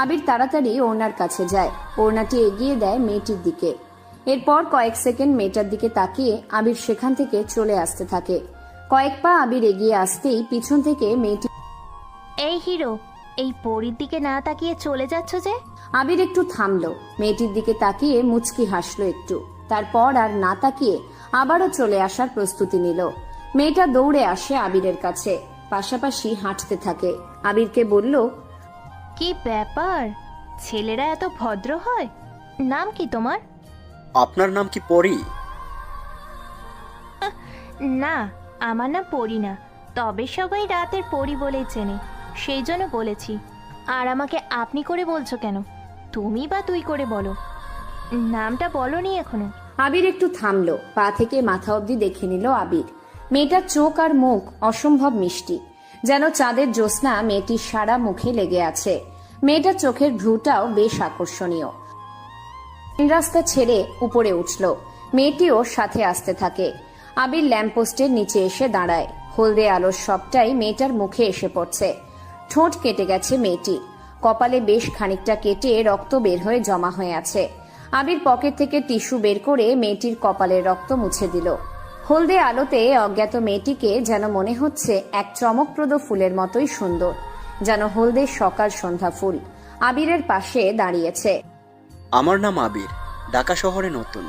আবির তাড়াতাড়ি ওড়নার কাছে যায়, ওড়নাটি এগিয়ে দেয় মেয়েটির দিকে। এরপর কয়েক সেকেন্ড মেয়েটার দিকে তাকিয়ে আবির সেখান থেকে চলে আসতে থাকে। কয়েক পা আবির এগিয়ে আসতেই পিছন থেকে মেয়েটি, এই হিরো, এই পরীর দিকে না তাকিয়ে চলে যাচ্ছ যে? আবির একটু থামলো, মেয়েটির দিকে তাকিয়ে মুচকি হাসলো একটু, তারপর আর না তাকিয়ে আবারও চলে আসার প্রস্তুতি নিল। মেয়েটা দৌড়ে আসে আবিরের কাছে, পাশাপাশি হাঁটতে থাকে। আবিরকে বলল, কি ব্যাপার, ছেলেরা এত ভদ্র হয়? নাম কি তোমার? আপনার নাম কি পরি? না, আমার নাম পরি না, তবে সবাই রাতের পরি বলেই চেনে, সেই জন্য বলেছি। আর আমাকে আপনি করে বলছো কেন? তুমি বা তুই করে বলো, নামটা বলনি এখনো। আবির একটু থামলো, পা থেকে মাথা অবধি দেখে নিল আবির। মেয়েটার চোখ আর মুখ অসম্ভব মিষ্টি, যেন চাঁদের জ্যোৎস্না মেয়েটির সারা মুখে লেগে আছে। মেয়েটার চোখের ভ্রুটাও বেশ আকর্ষণীয়। রাস্তা ছেড়ে উপরে উঠল, মেয়েটিও সাথে আসতে থাকে। আবির ল্যাম্পপোস্টের নিচে এসে দাঁড়ায়। হলদে আলোর সবটাই মেয়েটার মুখে এসে পড়ছে। ঠোঁট কেটে গেছে মেয়েটির, কপালে বেশ খানিকটা কেটে রক্ত বের হয়ে জমা হয়ে আছে। আবির পকেট থেকে টিস্যু বের করে মেয়েটির কপালের রক্ত মুছে দিল। হলদে আলোতে অজ্ঞাত মেয়েটিকে যেন মনে হচ্ছে এক চমকপ্রদ ফুলের মতোই সুন্দর, যেন হলদে সকাল সন্ধ্যা ফুল। আবিরের পাশে দাঁড়িয়েছে। আমার নাম আবির, ঢাকা শহরে নতুন।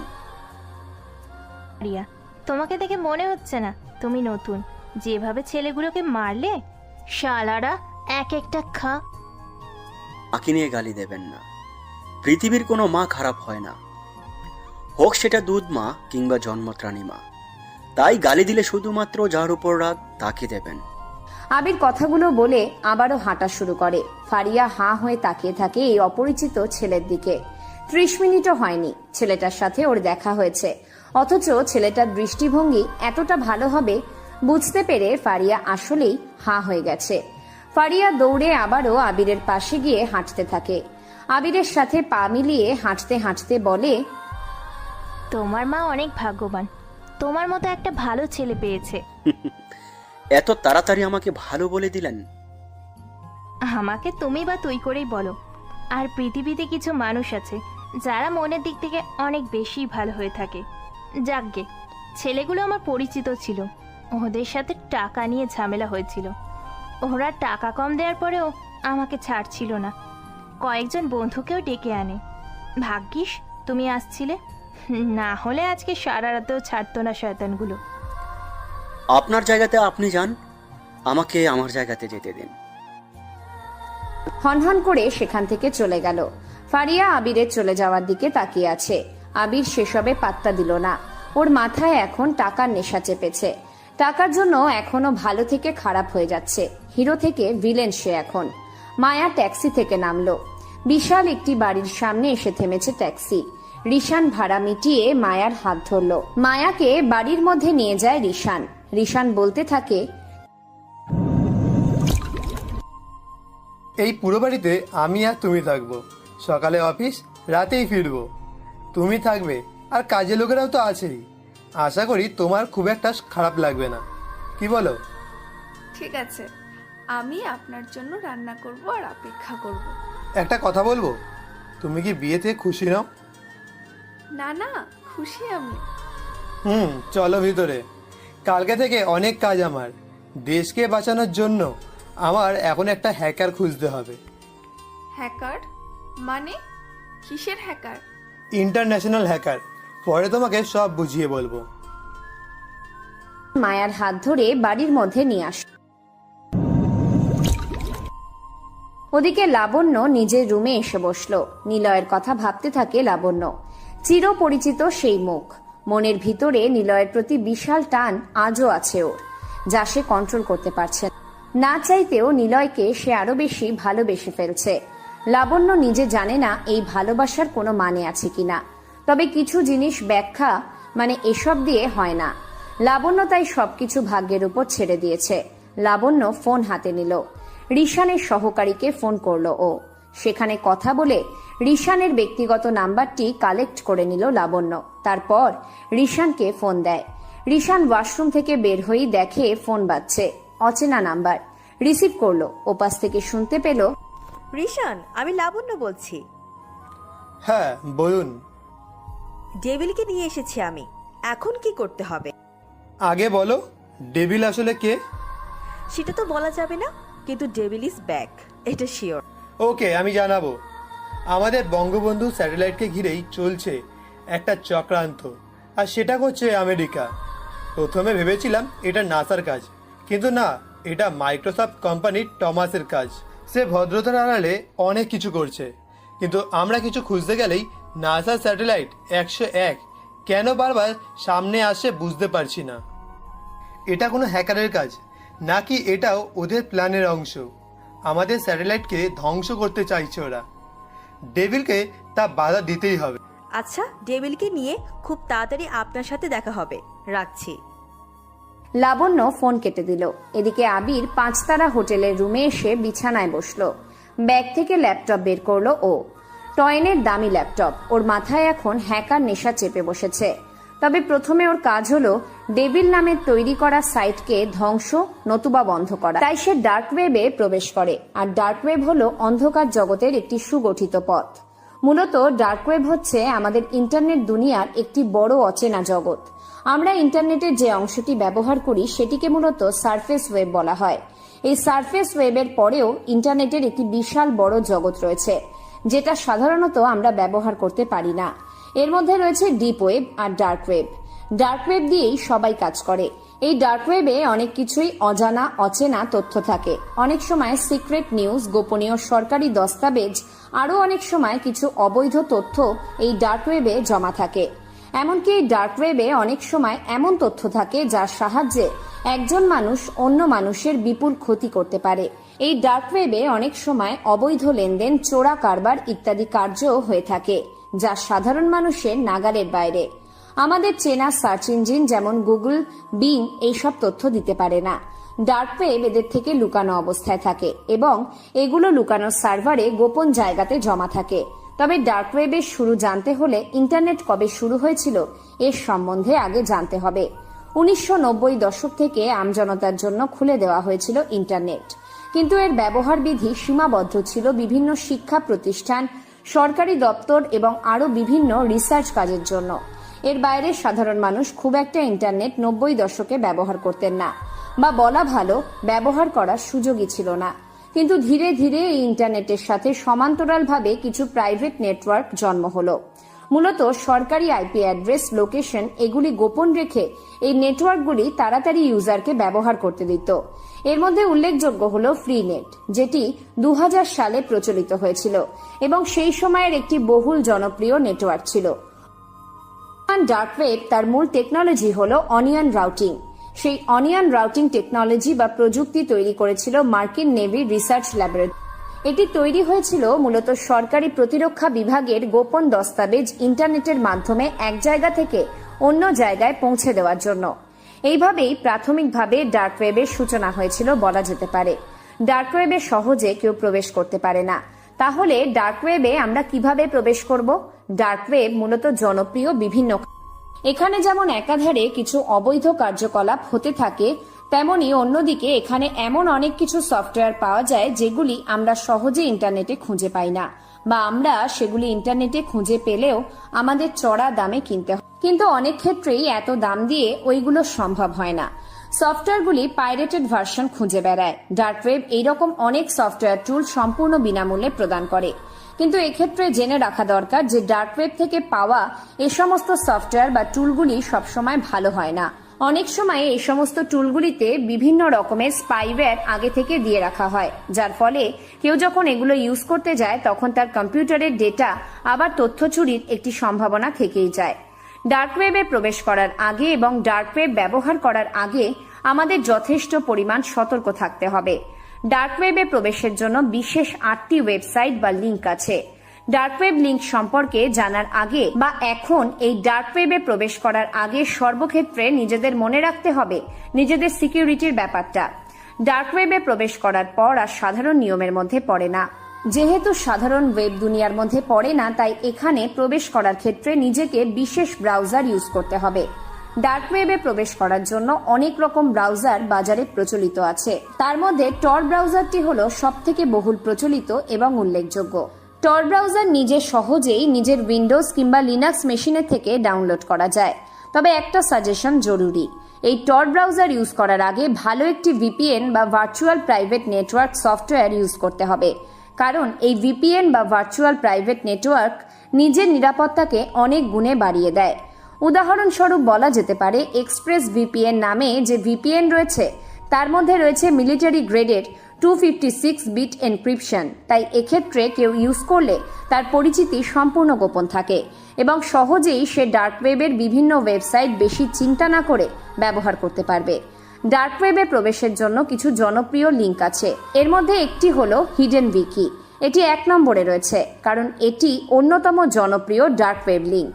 রিয়া, তোমাকে দেখে মনে হচ্ছে না তুমি নতুন। যেভাবে ছেলেগুলোকে মারলে, শালারা এক একটা খা। আঁকি নিয়ে গালি দেবেন না, পৃথিবীর কোনো মা খারাপ হয় না, হোক সেটা দুধ মা কিংবা জন্মত্রাণী মা। তাই গালি দিলে শুধুমাত্র যার উপর রাগ তাকে দেবেন। আবির কথাগুলো বলে আবারও হাঁটা শুরু করে। ফারিয়া হাঁ হয়ে তাকিয়ে থাকে এই অপরিচিত ছেলের দিকে। 30 মিনিটও হয়নি ছেলেটার সাথে ওর দেখা হয়েছে, অথচ ছেলেটার দৃষ্টিভঙ্গি এতটা ভালো হবে বুঝতে পেরে ফারিয়া আসলেই হাঁ হয়ে গেছে। ফারিয়া দৌড়ে আবারও আবিরের পাশে গিয়ে হাঁটতে থাকে। আবিরের সাথে পা মিলিয়ে হাঁটতে হাঁটতে বলে, তোমার মা অনেক ভাগ্যবান, তোমার মতো একটা ভালো ছেলে পেয়েছে। এত তাড়াতাড়ি আমাকে ভালো বলে দিলেন? আমাকে তুমি বা তুই করেই বলো। আর পৃথিবীতে কিছু মানুষ আছে যারা মনের দিক থেকে অনেক বেশি ভালো হয়ে থাকে। যাকগে, ছেলেগুলো আমার পরিচিত ছিল, ওদের সাথে টাকা নিয়ে ঝামেলা হয়েছিল। ওরা টাকা কম দেওয়ার পরেও আমাকে ছাড়ছিল না, কয়েকজন বন্ধুকেও ডেকে আনে। ভাগ্যিস তুমি আসছিলে, না হলে আজকে সারা রাতেও ছাড়তো না শয়তানগুলো। আপনার জায়গাতে আপনি যান, আমাকে আমার জায়গাতে যেতে দিন। হনহন করে সেখান থেকে চলে গেল। ফারিয়া আবিরের চলে যাওয়ার দিকে তাকিয়ে আছে। আবির সেসবে পাত্তা দিল না। ওর মাথায় এখন টাকার নেশা চেপেছে। টাকার জন্য এখনো ভালো থেকে খারাপ হয়ে যাচ্ছে। হিরো থেকে ভিলেন সে এখন। মায়া ট্যাক্সি থেকে নামলো। বিশাল একটি বাড়ির সামনে এসে থেমেছে ট্যাক্সি। রিশান ভাড়া মিটিয়ে মায়ার হাত ধরলো। মায়াকে বাড়ির মধ্যে নিয়ে যায় রিশান। রিশান বলতে থাকে, এই পুরো বাড়িতে আমি আর তুমি থাকবো। সকালে অফিস, রাতেই ফিরবো। তুমি থাকবে আর কাজের লোকেরাও তো আছেই। আশা করি তোমার খুব একটা খারাপ লাগবে না, কি বলো? ঠিক আছে, আমি আপনার জন্য রান্না করব আর অপেক্ষা করব। একটা কথা বলবো, তুমি কি বিয়েতে খুশি নাও? না না, খুশি আমি। চলো ভিতরে। কালকে থেকে অনেক কাজ আমার। দেশকে বাঁচানোর জন্য আমার এখন একটা হ্যাকার খুঁজতে হবে। হ্যাকার মানে? কিসের হ্যাকার? International hacker. পরে তোমাকে সব বুঝিয়ে বলবো। মায়ার হাত ধরে বাড়ির মধ্যে নিয়ে আস। ওদিকে লাবণ্য নিজের রুমে এসে বসলো। নিলয়ের কথা ভাবতে থাকে লাবণ্য। চিরপরিচিত সেই মুখ। মনের ভিতরে নিলয়ের প্রতি বিশাল টান আজও আছে ওর, যা সে কন্ট্রোল করতে পারছে না। চাইতেও নিলয়কে সে আরো বেশি ভালোবেসে ফেলছে। লাবণ্য নিজে জানে না এই ভালোবাসার কোনো মানে আছে কিনা, তবে কিছু জিনিস ব্যাখ্যা মানে এসব দিয়ে হয় না। লাবণ্য তাই সবকিছু ভাগ্যের উপর ছেড়ে দিয়েছে। লাবণ্য ফোন হাতে নিল। রিশানের সহকারীকে ফোন করলো ও। সেখানে কথা বলে রিশানের ব্যক্তিগত নাম্বারটি কালেক্ট করে নিল লাবণ্য। তারপর রিশানকে ফোন দেয়। রিশান ওয়াশরুম থেকে বের হয়েই দেখে ফোন বাজছে। অচেনা নাম্বার। রিসিভ করলো। ওপাশ থেকে শুনতে পেল, রিশান, আমি লাবণ্য বলছি। হ্যাঁ বলুন। ডেভিলকে নিয়ে এসেছি আমি, এখন কি করতে হবে? আগে বলো, ডেভিল আসলে কে? সেটা তো বলা যাবে না, কিন্তু ডেভিল ইজ ব্যাক, এটা শিওর। ওকে, আমি জানাবো। আমাদের বঙ্গবন্ধু স্যাটেলাইটকে ঘিরেই চলছে একটা চক্রান্ত, আর সেটা করছে আমেরিকা। প্রথমে ভেবেছিলাম এটা নাসার কাজ, কিন্তু না, এটা মাইক্রোসফট কোম্পানির টমাসের কাজ। সে ভদ্রতার আড়ালে অনেক কিছু করছে, কিন্তু আমরা কিছু খুঁজতে গেলেই নাসার স্যাটেলাইট 101 কেন বারবার সামনে আসে বুঝতে পারছি না। এটা কোনো হ্যাকারের কাজ নাকি এটাও ওদের প্ল্যানের অংশ? আমাদের স্যাটেলাইটকে ধ্বংস করতে চাইছে ওরা। ডেভিলকে তা বাধা দিতেই হবে। আচ্ছা, ডেভিলকে নিয়ে খুব তাড়াতাড়ি আপনার সাথে দেখা হবে, রাখছি। লাবণ্য ফোন কেটে দিল। এদিকে আবির 5 তারা হোটেলের রুমে এসে বিছানায় বসলো। ব্যাগ থেকে ল্যাপটপ বের করলো ও। টয়েনের দামি ল্যাপটপ। ওর মাথায় এখন হ্যাকার নেশা চেপে বসেছে। তবে প্রথমে ওর কাজ হলো ডেভিল নামের তৈরি করা সাইটকে ধ্বংস নতুবা বন্ধ করা। তাই সে ডার্ক ওয়েবে প্রবেশ করে। আর ডার্ক ওয়েব হলো অন্ধকার জগতের একটি সুগঠিত পথ। মূলত ডার্ক ওয়েব হচ্ছে আমাদের ইন্টারনেট দুনিয়ার একটি বড় অচেনা জগৎ। আমরা ইন্টারনেটের যে অংশটি ব্যবহার করি সেটিকে মূলত সারফেস ওয়েব বলা হয়। এই সারফেস ওয়েবের পরেও ইন্টারনেটের একটি বিশাল বড় জগৎ রয়েছে, যেটা সাধারণত আমরা ব্যবহার করতে পারি না। এর মধ্যে রয়েছে ডিপ ওয়েব আর ডার্ক ওয়েব। ডার্ক ওয়েব দিয়েই সবাই কাজ করে। এই ডার্ক ওয়েবে অনেক কিছুই অজানা অচেনা তথ্য থাকে। অনেক সময় সিক্রেট নিউজ, গোপনীয় সরকারি দস্তাবেজ, আরও অনেক সময় কিছু অবৈধ তথ্য এই ডার্ক ওয়েবে জমা থাকে। এমনকি এই ডার্ক ওয়েবে অনেক সময় এমন তথ্য থাকে যার সাহায্যে একজন মানুষ অন্য মানুষের বিপুল ক্ষতি করতে পারে। এই ডার্ক ওয়েবে অনেক সময় অবৈধ লেনদেন, চোরা কারবার ইত্যাদি কার্যও হয়ে থাকে, যা সাধারণ মানুষের নাগালের বাইরে। আমাদের চেনা সার্চ ইঞ্জিন যেমন গুগল, বিং এইসব তথ্য দিতে পারে না। ডার্ক ওয়েব এদের থেকে লুকানো অবস্থায় থাকে এবং এগুলো লুকানোর সার্ভারে গোপন জায়গাতে জমা থাকে। তবে ডার্ক ওয়েবের শুরু জানতে হলে ইন্টারনেট কবে শুরু হয়েছিল এর সম্বন্ধে আগে জানতে হবে। 1990 দশক থেকে আমজনতার জন্য খুলে দেওয়া হয়েছিল ইন্টারনেট, কিন্তু এর ব্যবহার বিধি সীমাবদ্ধ ছিল বিভিন্ন শিক্ষা প্রতিষ্ঠান, সরকারি দপ্তর এবং আরও বিভিন্ন রিসার্চ কাজের জন্য। এর বাইরে সাধারণ মানুষ খুব একটা ইন্টারনেট 90 দশকে ব্যবহার করতেন না, বা বলা ভালো ব্যবহার করার সুযোগই ছিল না। কিন্তু ধীরে ধীরে এই ইন্টারনেটের সাথে সমান্তরালভাবে কিছু প্রাইভেট নেটওয়ার্ক জন্ম হলো। মূলত সরকারি আইপি অ্যাড্রেস, লোকেশন এগুলি গোপন রেখে এই নেটওয়ার্কগুলি তাড়াতাড়ি ইউজারকে ব্যবহার করতে দিত। এর মধ্যে উল্লেখযোগ্য হলো ফ্রি নেট, যেটি 2000 সালে প্রচলিত হয়েছিল এবং সেই সময়ের একটি বহুল জনপ্রিয় নেটওয়ার্ক ছিল। ডার্ক ওয়েব তার মূল টেকনোলজি হলো অনিয়ন রাউটিং। সেই অনিয়ন রাউটিং টেকনোলজি বা প্রযুক্তি তৈরি করেছিল মার্কিন নেভি রিসার্চ ল্যাবরেটরি। এটি তৈরি হয়েছিল মূলত সরকারি প্রতিরক্ষা বিভাগের গোপন দস্তাবেজ ইন্টারনেটের মাধ্যমে এক জায়গা থেকে অন্য জায়গায় পৌঁছে দেওয়ার জন্য। এইভাবেই প্রাথমিকভাবে ডার্ক ওয়েবের সূচনা হয়েছিল বলা যেতে পারে। ডার্ক ওয়েবে সহজে কেউ প্রবেশ করতে পারে না। তাহলে ডার্ক ওয়েবে আমরা কিভাবে প্রবেশ করব? ডার্ক ওয়েব মূলত জনপ্রিয় বিভিন্ন, এখানে যেমন একাধারে কিছু অবৈধ কার্যকলাপ হতে থাকে, তেমনি অন্যদিকে এখানে এমন অনেক কিছু সফটওয়্যার পাওয়া যায় যেগুলি আমরা সহজে ইন্টারনেটে খুঁজে পাই না, বা আমরা সেগুলি ইন্টারনেটে খুঁজে পেলেও আমাদের চড়া দামে কিনতে হয়। কিন্তু অনেক ক্ষেত্রেই এত দাম দিয়ে ওইগুলো সম্ভব হয় না। সফটওয়্যারগুলি পাইরেটেড ভার্সন খুঁজে বেড়ায়। ডার্ক ওয়েব এইরকম অনেক সফটওয়্যার টুল সম্পূর্ণ বিনামূল্যে প্রদান করে। কিন্তু এক্ষেত্রে জেনে রাখা দরকার যে ডার্ক ওয়েব থেকে পাওয়া এ সমস্ত সফটওয়্যার বা টুলগুলি সবসময় ভালো হয় না। অনেক সময় এই সমস্ত টুলগুলিতে বিভিন্ন রকমের স্পাইওয়্যার আগে থেকে দিয়ে রাখা হয়, যার ফলে কেউ যখন এগুলো ইউজ করতে যায় তখন তার কম্পিউটারের ডেটা আবার তথ্য চুরির একটি সম্ভাবনা থেকেই যায়। ডার্ক ওয়েবে প্রবেশ করার আগে এবং ডার্ক ওয়েব ব্যবহার করার আগে আমাদের যথেষ্ট পরিমাণ সতর্ক থাকতে হবে। ডার্ক ওয়েবে প্রবেশের জন্য বিশেষ 8টি ওয়েবসাইট বা লিঙ্ক আছে। ডার্ক ওয়েব লিঙ্ক সম্পর্কে জানার আগে বা এখন এই ডার্ক ওয়েবে প্রবেশ করার আগে সর্বক্ষেত্রে নিজেদের মনে রাখতে হবে নিজেদের সিকিউরিটির ব্যাপারটা। ডার্ক ওয়েবে প্রবেশ করার পর আর সাধারণ নিয়মের মধ্যে পড়ে না। যেহেতু সাধারণ ওয়েব দুনিয়ার মধ্যে পড়ে না, তাই এখানে প্রবেশ করার ক্ষেত্রে নিজেকে বিশেষ ব্রাউজার ইউজ করতে হবে। ডার্ক ওয়েবে প্রবেশ করার জন্য অনেক রকম ব্রাউজার বাজারে প্রচলিত আছে। তার মধ্যে টর ব্রাউজারটি হলো সবথেকে বহুল প্রচলিত এবং উল্লেখযোগ্য। টর ব্রাউজার নিজে সহজেই নিজের উইন্ডোজ কিংবা লিনাক্স মেশিনে থেকে ডাউনলোড করা যায়। তবে একটা সাজেশন জরুরি, এই টর ব্রাউজার ইউজ করার আগে ভালো একটি ভিপিএন বা virtual private network software use করতে হবে, কারণ এই ভিপিএন বা ভার্চুয়াল প্রাইভেট নেটওয়ার্ক নিজের নিরাপত্তাকে অনেক গুণে বাড়িয়ে দেয়। উদাহরণস্বরূপ বলা যেতে পারে এক্সপ্রেস ভিপিএন নামে যে ভিপিএন রয়েছে তার মধ্যে রয়েছে মিলিটারি গ্রেডের 256 বিট এনক্রিপশন। তাই এক্ষেত্রে কেউ ইউজ করলে তার পরিচিতি সম্পূর্ণ গোপন থাকে এবং সহজেই সে ডার্ক ওয়েবের বিভিন্ন ওয়েবসাইট বেশি চিন্তা না করে ব্যবহার করতে পারবে। ডার্ক ওয়েবে প্রবেশের জন্য কিছু জনপ্রিয় লিঙ্ক আছে। এর মধ্যে একটি হলো হিডেন উইকি। এটি 1 নম্বরে রয়েছে কারণ এটি অন্যতম জনপ্রিয় ডার্ক ওয়েব লিঙ্ক।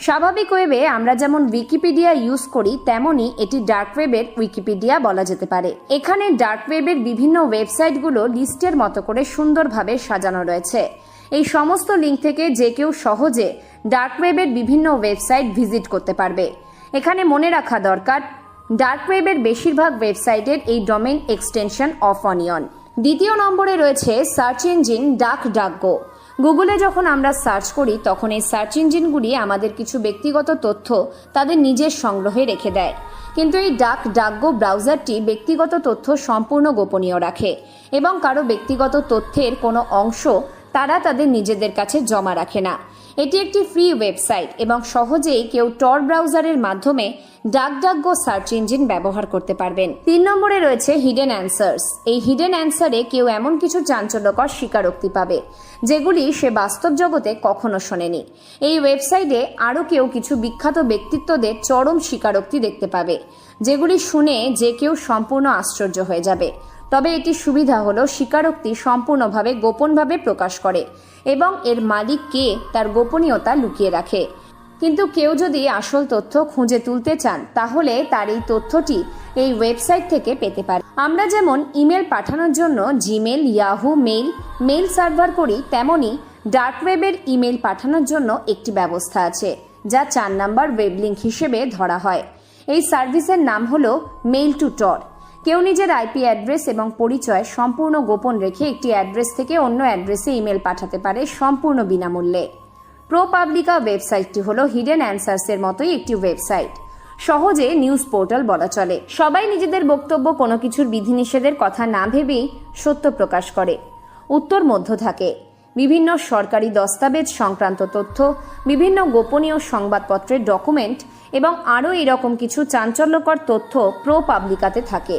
স্বাভাবিক ওয়েবে আমরা যেমন উইকিপিডিয়া ইউজ করি তেমনি এটি ডার্ক ওয়েবের উইকিপিডিয়া বলা যেতে পারে। এখানে ডার্ক ওয়েবের বিভিন্ন ওয়েবসাইটগুলো লিস্টের মতো করে সুন্দরভাবে সাজানো রয়েছে। এই সমস্ত লিঙ্ক থেকে যে কেউ সহজে ডার্ক ওয়েবের বিভিন্ন ওয়েবসাইট ভিজিট করতে পারবে। এখানে মনে রাখা দরকার ডার্ক ওয়েবের বেশিরভাগ ওয়েবসাইটের এই ডোমেইন এক্সটেনশন অফ অনিয়ন। দ্বিতীয় নম্বরে রয়েছে সার্চ ইঞ্জিন ডাকডাকগো। গুগলে যখন আমরা সার্চ করি তখন এই সার্চ ইঞ্জিনগুলি আমাদের কিছু ব্যক্তিগত তথ্য তাদের নিজের সংগ্রহে রেখে দেয়, কিন্তু এই ডাকডাকগো ব্রাউজারটি ব্যক্তিগত তথ্য সম্পূর্ণ গোপনীয় রাখে এবং কারো ব্যক্তিগত তথ্যের কোনো অংশ তারা তাদের নিজেদের কাছে জমা রাখে না। এটি একটি ফ্রি ওয়েবসাইট এবং সহজেই কেউ টর ব্রাউজারের মাধ্যমে ডাকডাকগো সার্চ ইঞ্জিন ব্যবহার করতে পারবেন। 3 নম্বরে রয়েছে হিডেন অ্যান্সার্স। এই হিডেন অ্যান্সারে কেউ এমন কিছু চাঞ্চল্যকর স্বীকারোক্তি পাবে যেগুলি সে বাস্তব জগতে কখনো শোনেনি। এই ওয়েবসাইটে আরও কেউ কিছু বিখ্যাত ব্যক্তিত্বদের চরম স্বীকারোক্তি দেখতে পাবে যেগুলি শুনে যে কেউ সম্পূর্ণ আশ্চর্য হয়ে যাবে। তবে এটির সুবিধা হলো স্বীকারোক্তি সম্পূর্ণভাবে গোপনভাবে প্রকাশ করে এবং এর মালিক কে তার গোপনীয়তা লুকিয়ে রাখে। কিন্তু কেউ যদি আসল তথ্য খুঁজে তুলতে চান তাহলে তার এই তথ্যটি এই ওয়েবসাইট থেকে পেতে পারে। আমরা যেমন ইমেল পাঠানোর জন্য জিমেল, ইয়াহু মেইল সার্ভার করি, তেমনি ডার্ক ওয়েবের ইমেল পাঠানোর জন্য একটি ব্যবস্থা আছে যা 4 নম্বর ওয়েব লিঙ্ক হিসেবে ধরা হয়। এই সার্ভিসের নাম হলো মেইল টু টর। কেউ নিজের আইপি অ্যাড্রেস এবং পরিচয় সম্পূর্ণ গোপন রেখে একটি অ্যাড্রেস থেকে অন্য অ্যাড্রেসে ইমেল পাঠাতে পারে সম্পূর্ণ বিনামূল্যে। প্রোপাবলিকা ওয়েবসাইটটি হলো হিডেন অ্যান্সার্সের মতোই একটি ওয়েবসাইট। সহজে নিউজ পোর্টাল বলা চলে। সবাই নিজেদের বক্তব্য কোনো কিছুর বিধিনিষেধের কথা না ভেবেই সত্য প্রকাশ করে। উত্তর মধ্য থাকে। বিভিন্ন সরকারি দস্তাবেজ সংক্রান্ত তথ্য, বিভিন্ন গোপনীয় সংবাদপত্রের ডকুমেন্ট এবং আরও এরকম কিছু চাঞ্চল্যকর তথ্য প্রোপাবলিকাতে থাকে।